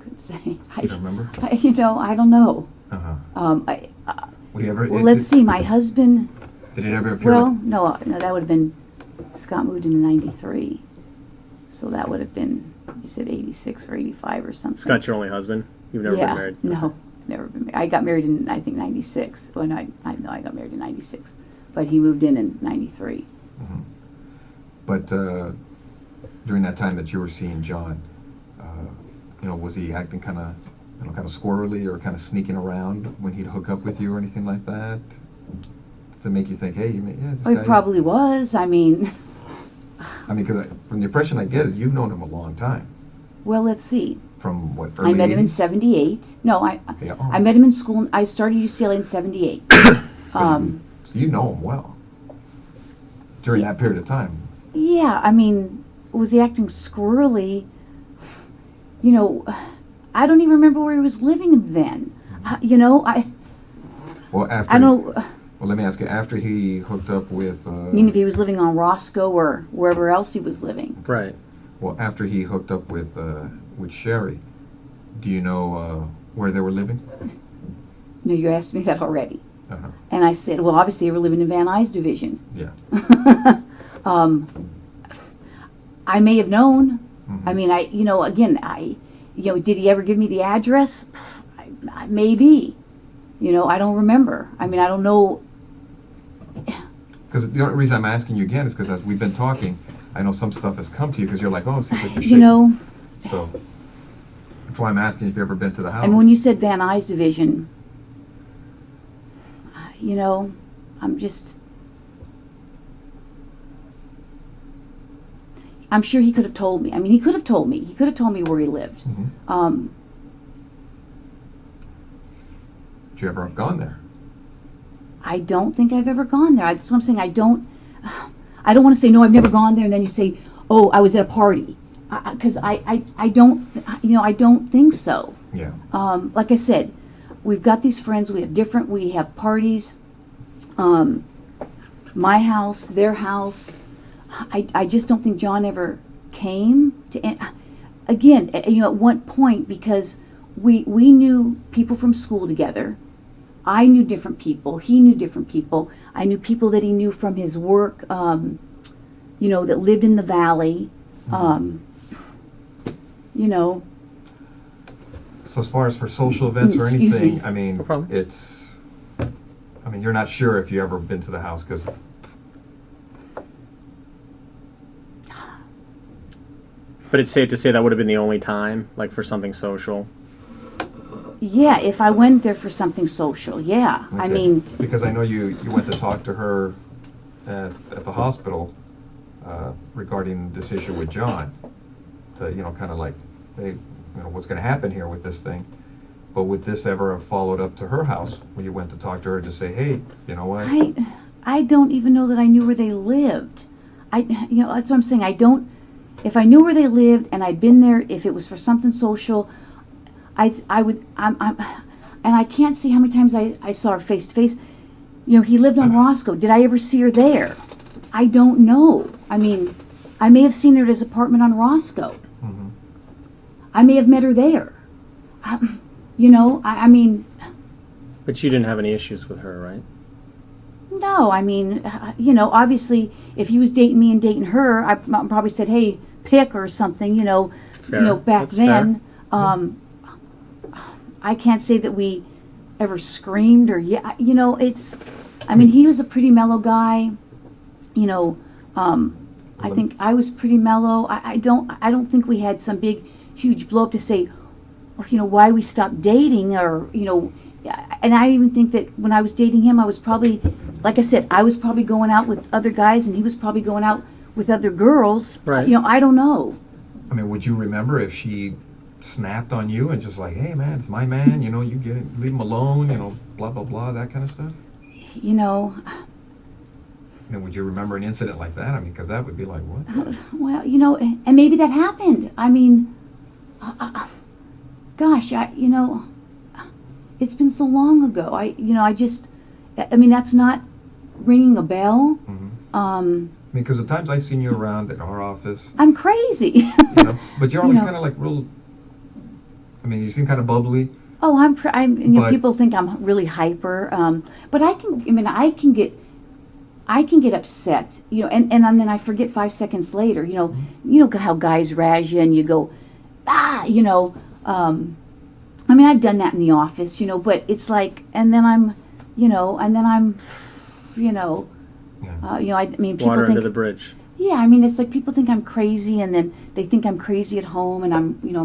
Couldn't say. You don't remember? I don't know. Well, let's see. My husband. Did it ever appear? Well, no, that would have been. Scott moved in '93, so that would have been. You said '86 or '85 or something. Scott's your only husband? You've never been married? No, never been married. I got married in, I think, '96. Well, no, I got married in '96, but he moved in '93. Mm-hmm. But during that time that you were seeing John, was he acting kind of squirrely or kind of sneaking around when he'd hook up with you or anything like that, to make you think, hey, this guy? He probably was. I mean, because from the impression I get is you've known him a long time. Well, let's see. From what, early I met him in 80s? '78. No, I met him in school. I started UCLA in '78. So you know him well during that period of time. Yeah, was he acting squirrely? I don't even remember where he was living then. Well, after. I don't. Well, let me ask you. After he hooked up with. I mean, if he was living on Roscoe or wherever else he was living. Right. Well, after he hooked up with Sherry, do you know where they were living? No, you asked me that already. Uh-huh. And I said, well, obviously they were living in Van Nuys division. Yeah. I may have known. Mm-hmm. Did he ever give me the address? Maybe. I don't remember. I don't know. Because the only reason I'm asking you again is because as we've been talking, I know some stuff has come to you because you're like, oh, it seems like you're shaking. So that's why I'm asking if you've ever been to the house. And when you said Van Nuys division, I'm sure he could have told me. He could have told me. He could have told me where he lived. Mm-hmm. Did you ever have gone there? I don't think I've ever gone there. That's what I'm saying. I don't want to say, no, I've never gone there, and then you say, oh, I was at a party. Because I don't think so. Yeah. Like I said, we've got these friends. We have parties. My house, their house. I just don't think John ever came to. Again, at one point, because we knew people from school together. I knew different people. He knew different people. I knew people that he knew from his work. That lived in the valley. So as far as for social events or Excuse anything, me. No problem. you're not sure if you ever been to the house because. But it's safe to say that would have been the only time, like for something social. Yeah, if I went there for something social, yeah. Okay. Because I know you went to talk to her at the hospital regarding this issue with John. To kind of like, hey, what's going to happen here with this thing? But would this ever have followed up to her house when you went to talk to her to say, hey, you know what? I don't even know that I knew where they lived. That's what I'm saying. If I knew where they lived and I'd been there, if it was for something social, I and I can't see how many times I saw her face to face. You know, he lived on Roscoe. Did I ever see her there? I don't know. I mean, I may have seen her at his apartment on Roscoe. Mm-hmm. I may have met her there. You know, I mean... But you didn't have any issues with her, right? No, I mean, you know, obviously, if he was dating me and dating her, I probably said, hey, pick or something, you know. Fair. You know, back That's then. fair. I can't say that we ever screamed or, you know, it's... I mean, he was a pretty mellow guy, you know. I think I was pretty mellow. I don't think we had some big, huge blow up to say, you know, why we stopped dating or, you know. And I even think that when I was dating him, I was probably, like I said, I was probably going out with other guys and he was probably going out with other girls. Right. You know, I don't know. I mean, would you remember if she snapped on you and just like, hey man, it's my man, you know, you get it, leave him alone, you know, blah blah blah, that kind of stuff? You know. And would you remember an incident like that? I mean, because that would be like, what? Well, you know, and maybe that happened. I mean, gosh, you know, it's been so long ago. I mean, that's not ringing a bell. Mm-hmm. I mean, because the times I've seen you around at our office, I'm crazy. You know, but you're always You know. kind of like real. I mean, you seem kind of bubbly. Oh, you know, people think I'm really hyper, but I can get upset, you know, and then I forget 5 seconds later, you know. Mm-hmm. You know how guys razz you and you go, you know. I mean, I've done that in the office, you know, but it's like, and then I'm, you know, you know, I mean, people Water think, under the bridge. yeah, I mean, it's like people think I'm crazy, and then they think I'm crazy at home, and I'm, you know,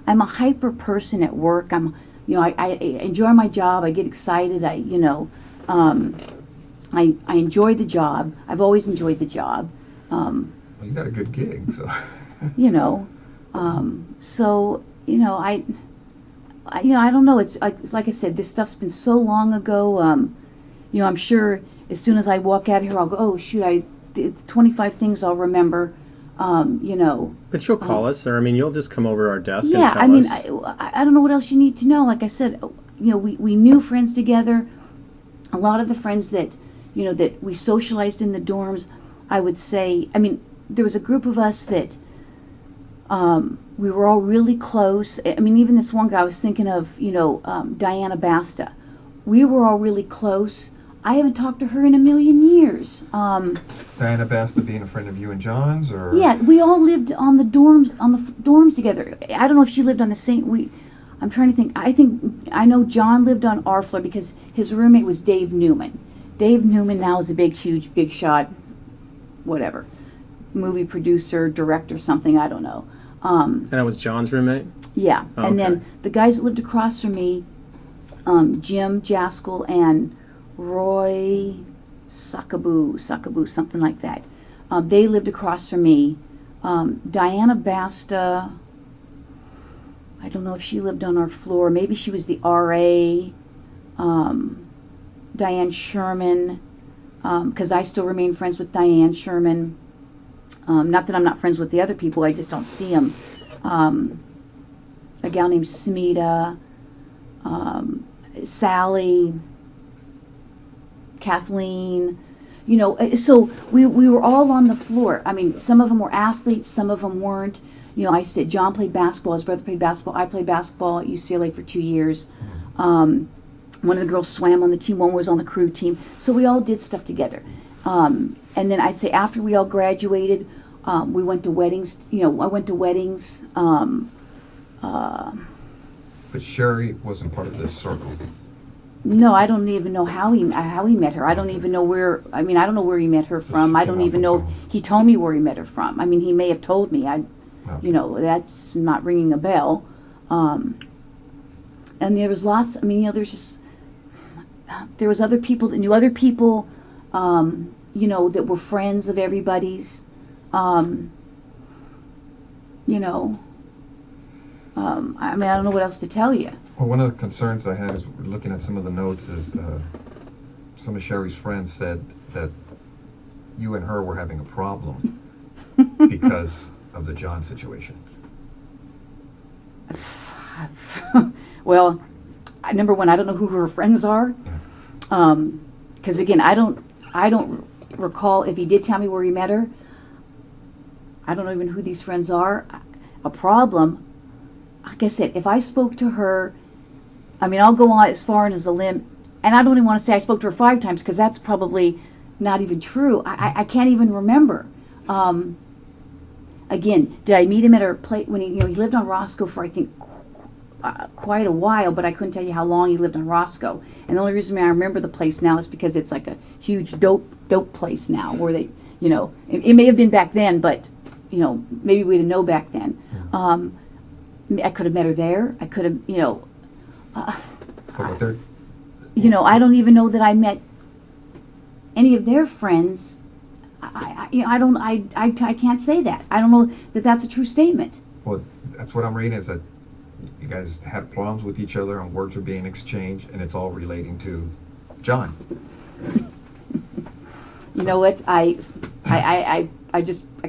I'm a hyper person at work. You know, I enjoy my job. I get excited. you know, I enjoy the job. I've always enjoyed the job. Well, you got a good gig, so. You know, so you know, you know, I don't know. It's like I said, this stuff's been so long ago. You know, I'm sure as soon as I walk out here, I'll go, oh shoot, 25 things I'll remember. You know. But you'll call us, or I mean, you'll just come over to our desk and yeah, tell I mean, us. I don't know what else you need to know. Like I said, you know, we knew friends together. A lot of the friends that, you know, that we socialized in the dorms, I would say, I mean, there was a group of us that we were all really close. I mean, even this one guy I was thinking of, you know, Diana Basta. We were all really close. I haven't talked to her in a million years. Diana Basta being a friend of you and John's, or? Yeah, we all lived on the dorms together. I don't know if she lived on the same. I'm trying to think. I know John lived on our floor because his roommate was Dave Newman. Dave Newman now is a big shot, whatever, movie producer, director, something. I don't know. And that was John's roommate? Yeah, Oh, and okay. then the guys that lived across from me, Jim Jaskell and Roy Sakaboo, something like that. They lived across from me. Diana Basta, I don't know if she lived on our floor. Maybe she was the RA. Diane Sherman, because I still remain friends with Diane Sherman. Not that I'm not friends with the other people, I just don't see them. A gal named Smita, Sally, Kathleen, you know, so we were all on the floor. I mean, some of them were athletes, some of them weren't. You know, I said John played basketball, his brother played basketball, I played basketball at UCLA for 2 years. One of the girls swam on the team, one was on the crew team, so we all did stuff together. And then I'd say after we all graduated, we went to weddings. You know, I went to weddings. But Sherry wasn't part of this circle. No, I don't even know how he met her. I don't even know where. I mean, I don't know where he met her from. I don't even know. He told me where he met her from. I mean, he may have told me. You know, that's not ringing a bell. And there was lots. I mean, you know, there was other people that knew other people. You know, that were friends of everybody's. You know. I mean, I don't know what else to tell you. Well, one of the concerns I had is looking at some of the notes is some of Sherry's friends said that you and her were having a problem because of the John situation. Well, number one, I don't know who her friends are. Because again, I don't recall if he did tell me where he met her. I don't know even who these friends are. A problem, like I said, if I spoke to her, I mean, I'll go on as far as a limb, and I don't even want to say I spoke to her 5 times, because that's probably not even true. I can't even remember. Again, did I meet him at her place when he lived on Roscoe for, I think, quite a while, but I couldn't tell you how long he lived on Roscoe. And the only reason I remember the place now is because it's like a huge dope place now, where they, it may have been back then, but maybe we didn't know back then. I could have met her there. I could have, I don't even know that I met any of their friends. I can't say that. I don't know that that's a true statement. Well, that's what I'm reading, is that you guys had problems with each other and words are being exchanged, and it's all relating to John. You know what? I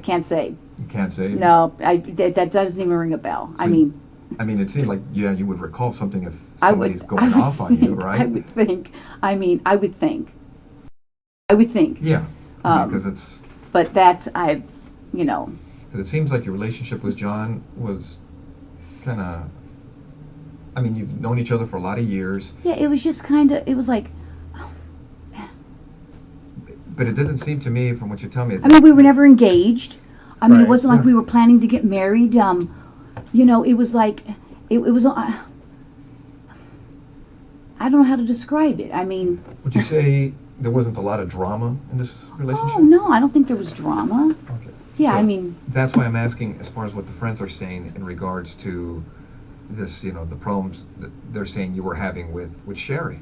can't say. You can't say? No, that doesn't even ring a bell. So, I mean, it seemed like, you would recall something if somebody's going off on you, right? I would think. I would think. Yeah, because it's... But that's, Because it seems like your relationship with John was kind of... you've known each other for a lot of years. Yeah, it was just kind of... It was like... But it doesn't seem to me, from what you tell me... we were never engaged. Right. It wasn't like we were planning to get married. It was like... It was... I don't know how to describe it. Would you say there wasn't a lot of drama in this relationship? Oh, no, I don't think there was drama. Okay. Yeah, so that's why I'm asking, as far as what the friends are saying in regards to this, the problems that they're saying you were having with Sherry.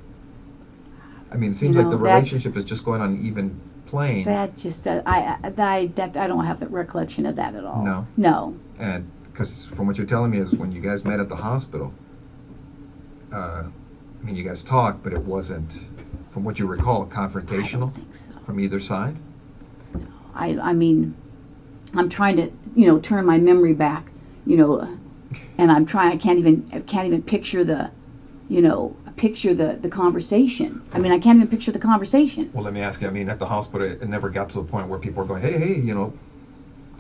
It seems like the relationship is just going on an even plane. That just, I don't have the recollection of that at all. No? No. And, because from what you're telling me is when you guys met at the hospital, you guys talked, but it wasn't, from what you recall, confrontational? I don't think so. From either side? No. I'm trying to, turn my memory back, and I'm trying. I can't even picture the conversation. I can't even picture the conversation. Well, let me ask you. At the hospital, it never got to the point where people were going, hey,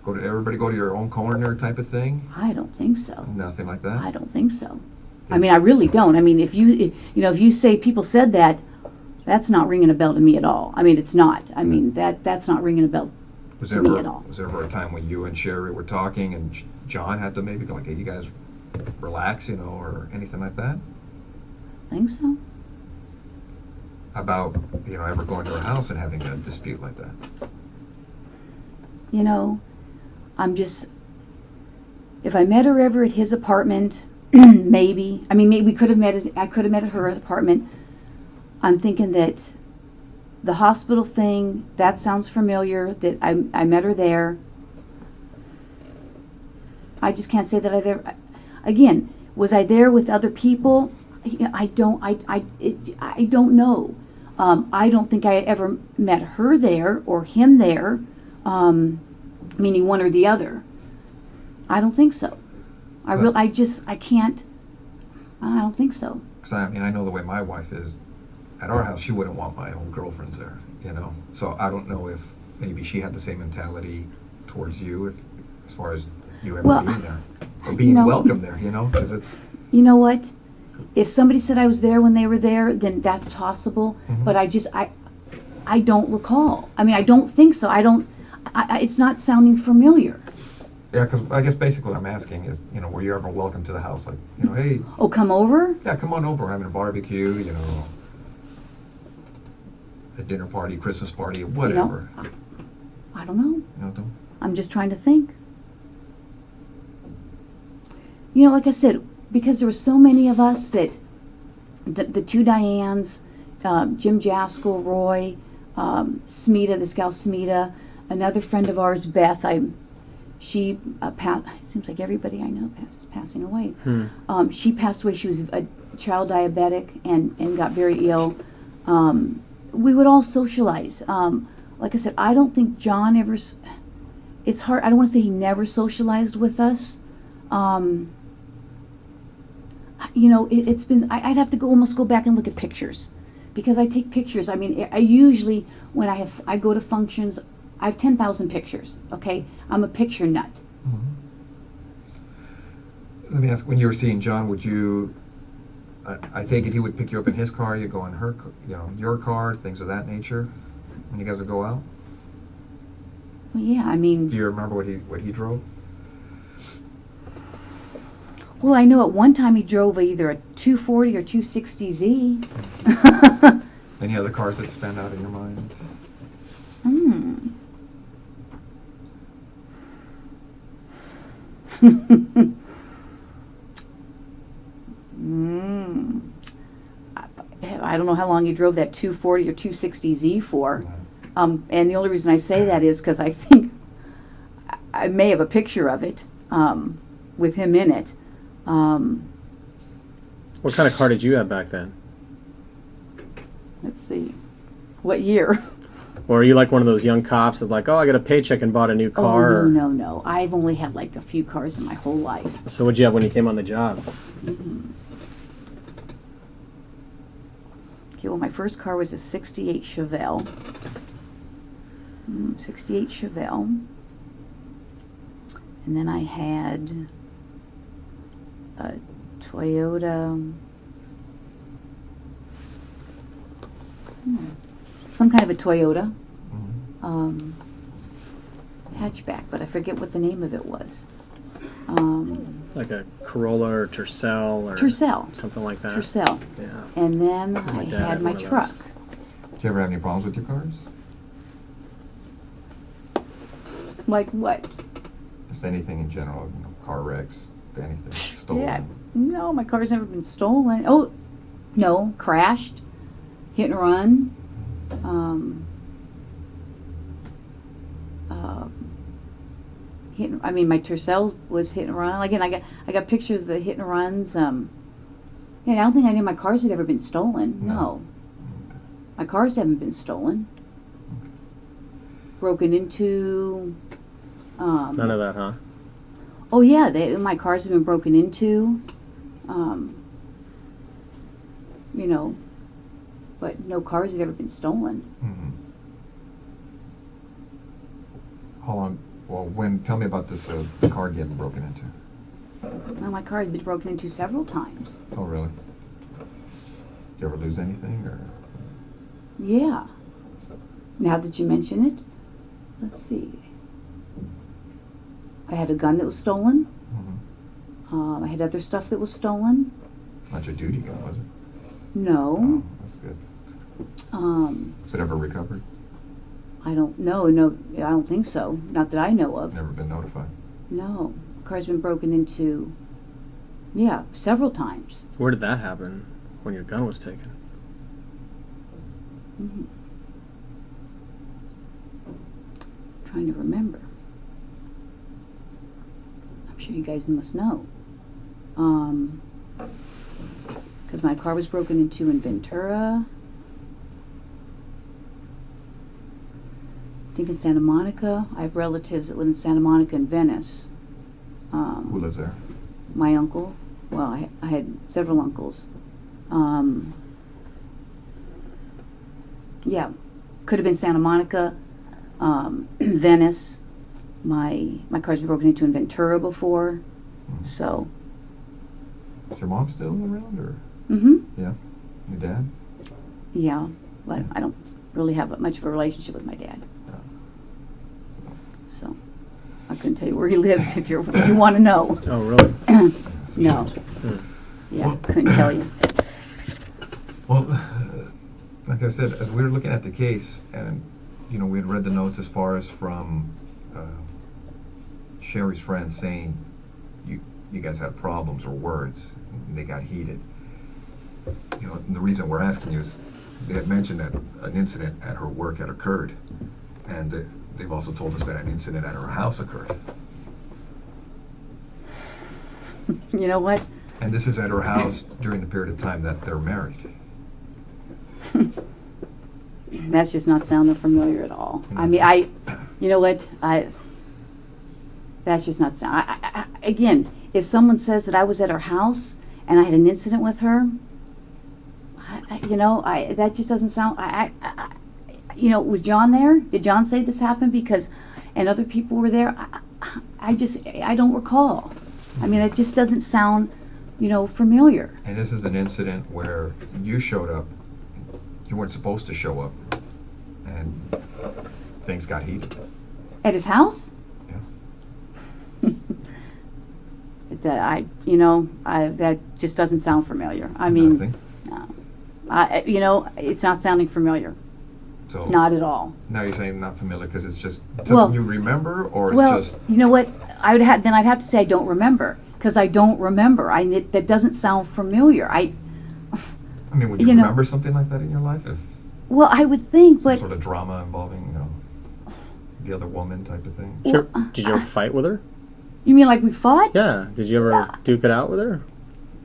everybody go to your own corner type of thing. I don't think so. Nothing like that. I don't think so. I really don't. If you say people said that, that's not ringing a bell to me at all. It's not. That's not ringing a bell to me at all. Was there ever a time when you and Sherry were talking and John had to maybe go like, hey, you guys relax, or anything like that? I think so. About, ever going to her house and having a dispute like that? If I met her ever at his apartment, maybe. Maybe we could have met I could have met at her apartment. I'm thinking that the hospital thing, that sounds familiar, that I met her there. I just can't say that I've ever... Again, was I there with other people? I don't know. I don't think I ever met her there or him there, meaning one or the other. I don't think so. I can't. I don't think so. Because I know the way my wife is. At our house, she wouldn't want my own girlfriends there, So I don't know if maybe she had the same mentality towards you, as far as you ever being there or being welcome there, because it's. You know what? If somebody said I was there when they were there, then that's possible. Mm-hmm. But I don't recall. I don't think so. It's not sounding familiar. Yeah, because I guess basically what I'm asking is, were you ever welcome to the house? Like, hey. Oh, come over? Yeah, come on over. We're having a barbecue, a dinner party, Christmas party, whatever. I don't know. I'm just trying to think. Like I said, because there were so many of us that the 2 Dianes, Jim Jaskell, Roy, Smita, this gal Smita, another friend of ours, Beth. She it seems like everybody I know is passing away. She passed away. She was a child diabetic and got very ill. We would all socialize. Like I said, I don't think John ever... It's hard. I don't want to say he never socialized with us. you know, it's been, I'd have to almost go back and look at pictures, because I take pictures. I mean, I usually, when I go to functions, I have 10,000 pictures, okay? I'm a picture nut. Mm-hmm. Let me ask, when you were seeing John, would you, I take it he would pick you up in his car, you go in her, your car, things of that nature, when you guys would go out? Well, yeah, I mean... Do you remember what he drove? Well, I know at one time he drove either a 240 or 260Z. Any other cars that stand out in your mind? I don't know how long he drove that 240 or 260Z for. And the only reason I say that is because I think I may have a picture of it with him in it. What kind of car did you have back then? Let's see. What year? Or are you like one of those young cops that's like, oh, I got a paycheck and bought a new car? Oh, no. I've only had like a few cars in my whole life. So what'd you have when you came on the job? Okay, well, my first car was a 68 Chevelle. 68 Chevelle. And then I had a Toyota, some kind of a Toyota hatchback, but I forget what the name of it was. Like a Corolla or Tercel or something like that. Tercel. Yeah. And then I had my truck. Did you ever have any problems with your cars? Like what? Just anything in general, car wrecks, anything stolen. Yeah. No, my car's never been stolen. Oh, no, crashed, hit and run. I mean, my Tercel was hit and run. Again, I got pictures of the hit and runs. Yeah, I don't think any of my cars had ever been stolen. No. My cars haven't been stolen. Broken into. None of that, huh? Oh yeah, my cars have been broken into. You know, but no cars have ever been stolen. How long? Well, tell me about this car getting broken into. Well, my car has been broken into several times. Oh, really? Did you ever lose anything, or? Yeah. Now that you mention it, let's see. I had a gun that was stolen. I had other stuff that was stolen. Not your duty gun, was it? No. Oh, that's good. Was it ever recovered? I don't know. No, I don't think so. Not that I know of. Never been notified? No. The car's been broken into, yeah, several times. Where did that happen when your gun was taken? Trying to remember. I'm sure you guys must know. Because my car was broken into in Ventura. I think in Santa Monica. I have relatives that live in Santa Monica and Venice. Who lives there? My uncle. Well, I had several uncles. Yeah, could have been Santa Monica, Venice. My car's been broken into in Ventura before. So. Is your mom still around, or? Yeah. Your dad? Yeah, but I don't really have much of a relationship with my dad. So I couldn't tell you where he lives if you want to know. Oh, really? No. Yeah, couldn't tell you. Well, like I said, as we were looking at the case, and we had read the notes as far as from Sherry's friend saying you guys had problems or words, and they got heated. And the reason we're asking you is they had mentioned that an incident at her work had occurred, and they've also told us that an incident at her house occurred. You know what? And this is at her house during the period of time that they're married. That's just not sounding familiar at all. I mean, you know what? That's just not sound. Again, if someone says that I was at her house and I had an incident with her, that just doesn't sound. Was John there? Did John say this happened? Because, and other people were there. I don't recall. I mean, it just doesn't sound, familiar. And this is an incident where you showed up. You weren't supposed to show up, and things got heated. At his house? Yeah. That just doesn't sound familiar. I mean, Nothing. no. It's not sounding familiar. So not at all. Now you're saying not familiar because it's just something you remember, or it's just. You know what? I'd have to say I don't remember, because I don't remember. That doesn't sound familiar. I mean, would you remember something like that in your life? Well, I would think, but some sort of drama involving, the other woman type of thing. Sure. Did you ever fight with her? You mean like we fought? Yeah. Did you ever duke it out with her?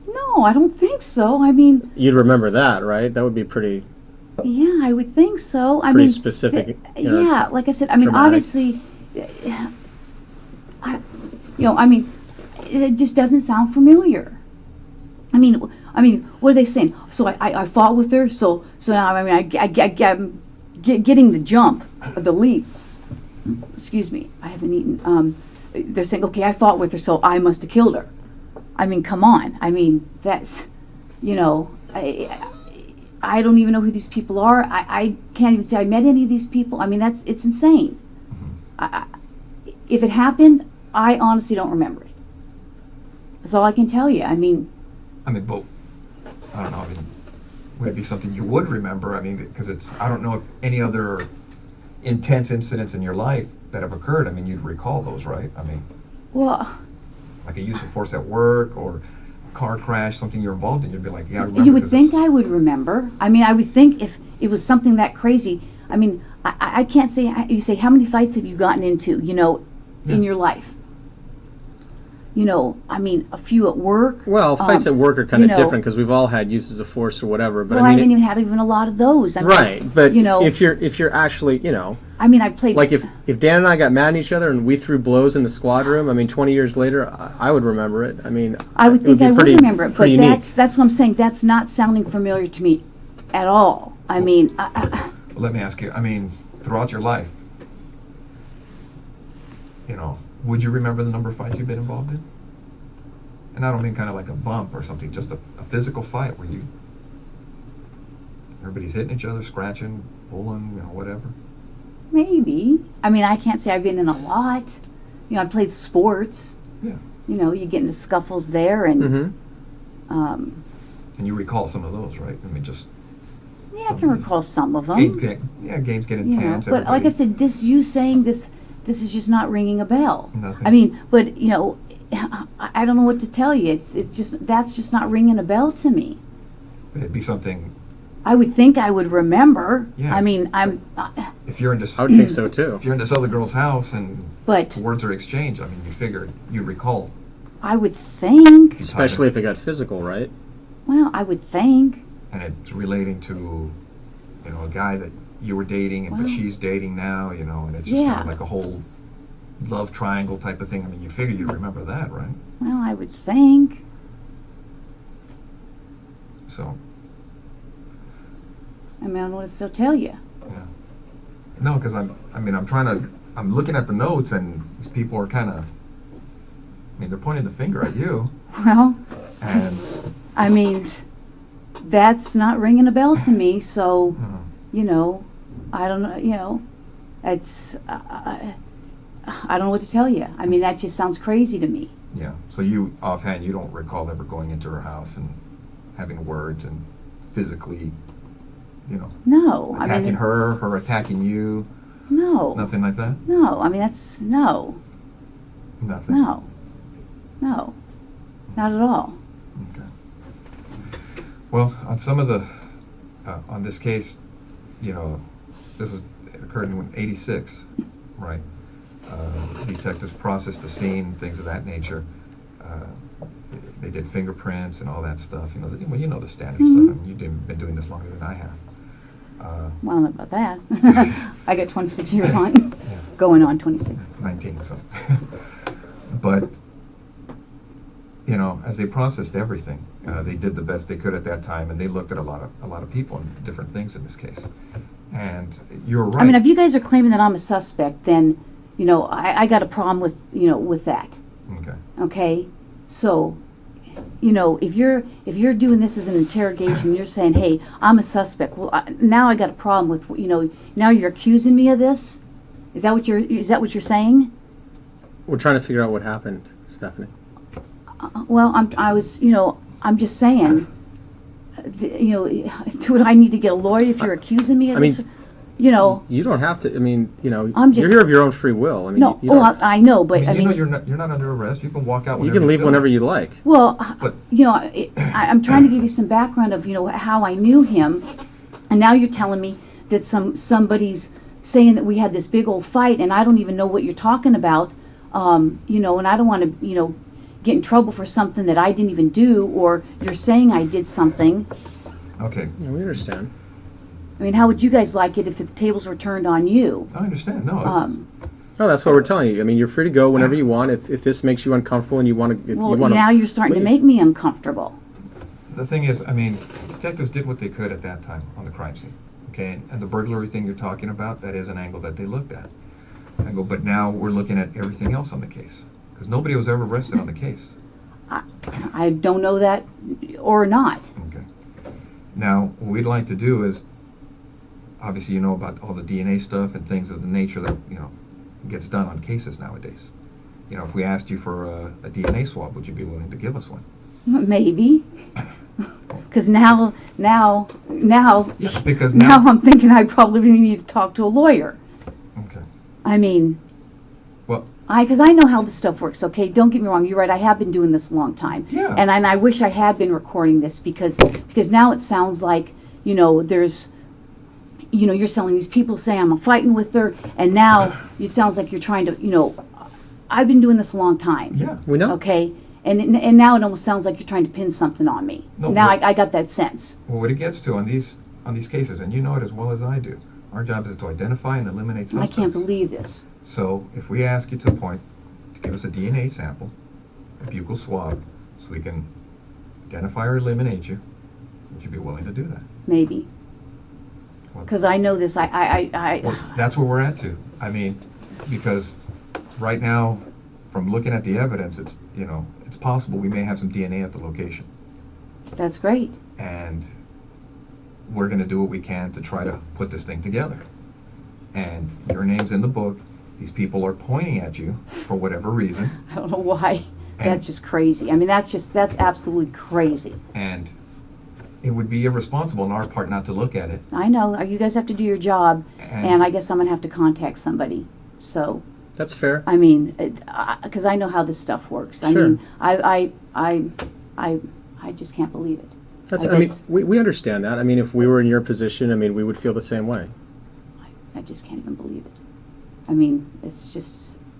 No, I don't think so. I mean, you'd remember that, right? That would be pretty. Yeah, I would think so. Pretty specific. Yeah, like I said, I mean, dramatic. Obviously, it just doesn't sound familiar. I mean, what are they saying? So I fought with her. So now I'm getting the jump, or the leap. Excuse me, I haven't eaten. They're saying, okay, I fought with her, so I must have killed her. I mean, come on. I mean, that's, I don't even know who these people are. I can't even say I met any of these people. I mean, it's insane. If it happened, I honestly don't remember it. That's all I can tell you. I mean, but I don't know. I mean, would it be something you would remember? I mean, because I don't know if any other intense incidents in your life that have occurred. I mean, you'd recall those, right? I mean, well, like a use of force at work or a car crash, something you're involved in, you'd be like, yeah, I remember. You would think I would remember. I mean, I would think if it was something that crazy. I mean, I can't say. You say, how many fights have you gotten into? In your life. I mean, a few at work. Well, fights at work are kind of different because we've all had uses of force or whatever. But well, I haven't even had a lot of those. I mean, right, but if you're actually, I mean, I played. Like if Dan and I got mad at each other and we threw blows in the squad room, I mean, 20 years later, I would remember it. I mean, I would think I would remember it, but unique. that's what I'm saying. That's not sounding familiar to me at all. I mean, let me ask you. I mean, throughout your life, would you remember the number of fights you've been involved in? And I don't mean kind of like a bump or something, just a physical fight where everybody's hitting each other, scratching, pulling, whatever. Maybe. I mean, I can't say I've been in a lot. I played sports. Yeah. You get into scuffles there, and and you recall some of those, right? I mean, just. Yeah, I can recall some of them. Games get intense. But like I said, you saying this is just not ringing a bell. Nothing. I mean, but I don't know what to tell you. That's just not ringing a bell to me. But it'd be something. I would think I would remember. Yeah. I mean, if you're in this, I would think so too. If you're in this other girl's house and words are exchanged, I mean, you figure you recall. I would think. Especially if it got physical, right? Well, I would think. And it's relating to, a guy that you were dating, but she's dating now, and it's just kind of like a whole love triangle type of thing. I mean, you figure you remember that, right? Well, I would think. So. I mean, I don't know what to still tell you. Yeah. No, because I'm looking at the notes, and these people are kind of, they're pointing the finger at you. Well. And. I mean, that's not ringing a bell to me, so, I don't know, it's, I don't know what to tell you. I mean, that just sounds crazy to me. Yeah, so you, offhand, you don't recall ever going into her house and having words and physically, No. attacking her attacking you? No. Nothing like that? No, I mean, no. Nothing? No. Not at all. Okay. Well, on some of the, on this case, this occurred in '86, right? Detectives processed the scene, things of that nature. They did fingerprints and all that stuff. The standard stuff. I mean, you've been doing this longer than I have. Well, I don't know about that. I got 26 years on, going on 26. 19, so. But you know, as they processed everything, they did the best they could at that time, and they looked at a lot of people and different things in this case. And you're right. I mean, if you guys are claiming that I'm a suspect, then, you know, I got a problem with, you know, with that. Okay. Okay? So, you know, if you're doing this as an interrogation, you're saying, hey, I'm a suspect. Well, now I got a problem with, you know, now you're accusing me of this? Is that what you're saying? We're trying to figure out what happened, Stephanie. Well, I'm just saying, you know, do I need to get a lawyer if you're accusing me of this? You know, you don't have to. I mean, you know, you're here of your own free will. I mean, no, I know, but I mean, you're not under arrest. You can walk out. You can leave whenever you like. Well, but you know, I'm trying to give you some background of, you know, how I knew him, and now you're telling me that somebody's saying that we had this big old fight, and I don't even know what you're talking about. You know, and I don't want to, you know, get in trouble for something that I didn't even do, or you're saying I did something. Okay. Yeah, we understand. I mean, how would you guys like it if the tables were turned on you? I understand. No. No, that's what we're telling you. I mean, you're free to go whenever you want. If this makes you uncomfortable and you want to, well, now you're starting to make me uncomfortable. The thing is, I mean, detectives did what they could at that time on the crime scene. Okay, and the burglary thing you're talking about, that is an angle that they looked at. But now we're looking at everything else on the case, because nobody was ever arrested on the case. I don't know that or not. Okay. Now, what we'd like to do is, obviously you know about all the DNA stuff and things of the nature that, you know, gets done on cases nowadays. You know, if we asked you for a DNA swab, would you be willing to give us one? Maybe. Because now because now I'm thinking I probably need to talk to a lawyer. Okay. I mean, well, because I know how this stuff works. Okay, don't get me wrong. You're right. I have been doing this a long time. Yeah. And I wish I had been recording this because now it sounds like, you know, there's, you know, you're selling these people saying I'm fighting with her, and now it sounds like you're trying to, you know, I've been doing this a long time. Yeah. We know. Okay. And now it almost sounds like you're trying to pin something on me. No, now I got that sense. Well, what it gets to on these cases, and you know it as well as I do, our job is to identify and eliminate suspects. I can't believe this. So if we ask you to the point to give us a DNA sample, a buccal swab, so we can identify or eliminate you, would you be willing to do that? Maybe. Because I know this. Well, that's where we're at too. I mean, because right now, from looking at the evidence, it's, you know, it's possible we may have some DNA at the location. That's great. And we're going to do what we can to try to put this thing together. And your name's in the book. These people are pointing at you for whatever reason. I don't know why. That's just crazy. I mean, that's absolutely crazy. And it would be irresponsible on our part not to look at it. I know. You guys have to do your job, and I guess I'm going to have to contact somebody. So. That's fair. I mean, because I know how this stuff works. I mean, I just can't believe it. I mean, we understand that. I mean, if we were in your position, I mean, we would feel the same way. I just can't even believe it. I mean, it's just,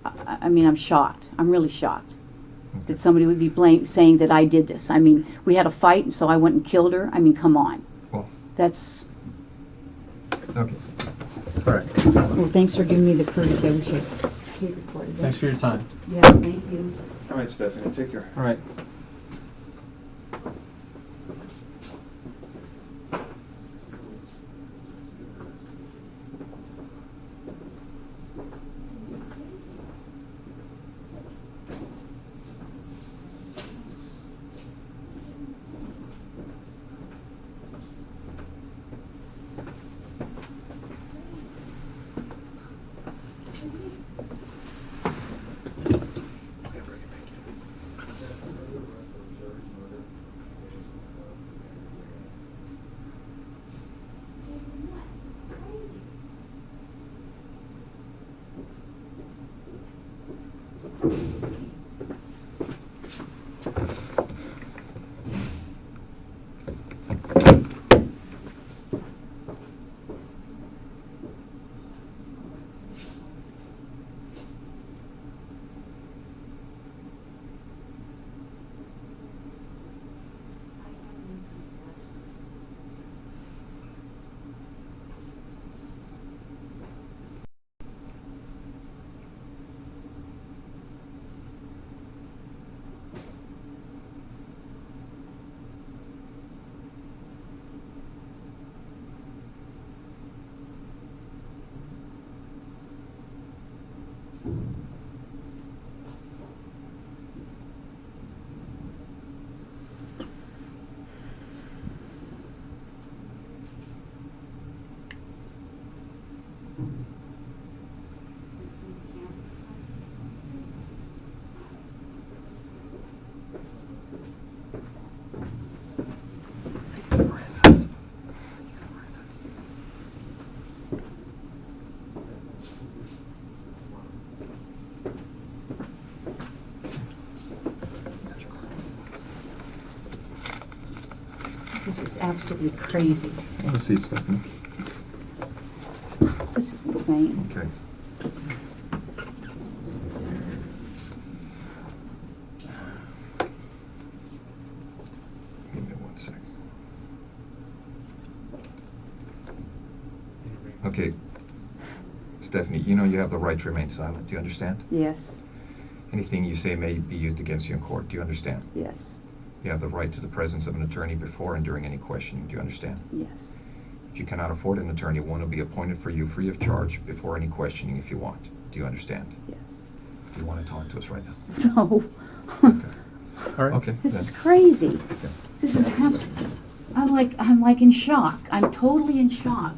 I mean, I'm shocked. I'm really shocked that somebody would be saying that I did this. I mean, we had a fight, and so I went and killed her. I mean, come on. Well, that's... Okay. All right. Well, thanks for giving me the courtesy. I wish I recorded that. Thanks for your time. Yeah, thank you. All right, Stephanie, take care. All right. This is absolutely crazy. Have a seat, Stephanie. This is insane. Okay. Give me 1 second. Okay. Stephanie, you know you have the right to remain silent. Do you understand? Yes, Anything you say may be used against you in court. Do you understand? yes, You have the right to the presence of an attorney before and during any questioning. Do you understand? yes. If you cannot afford an attorney, one will be appointed for you free of charge before any questioning if you want. Do you understand? Yes. Do you want to talk to us right now? No. Okay. All right. Okay. This then. is crazy. Okay. This is I'm like in shock. I'm totally in shock.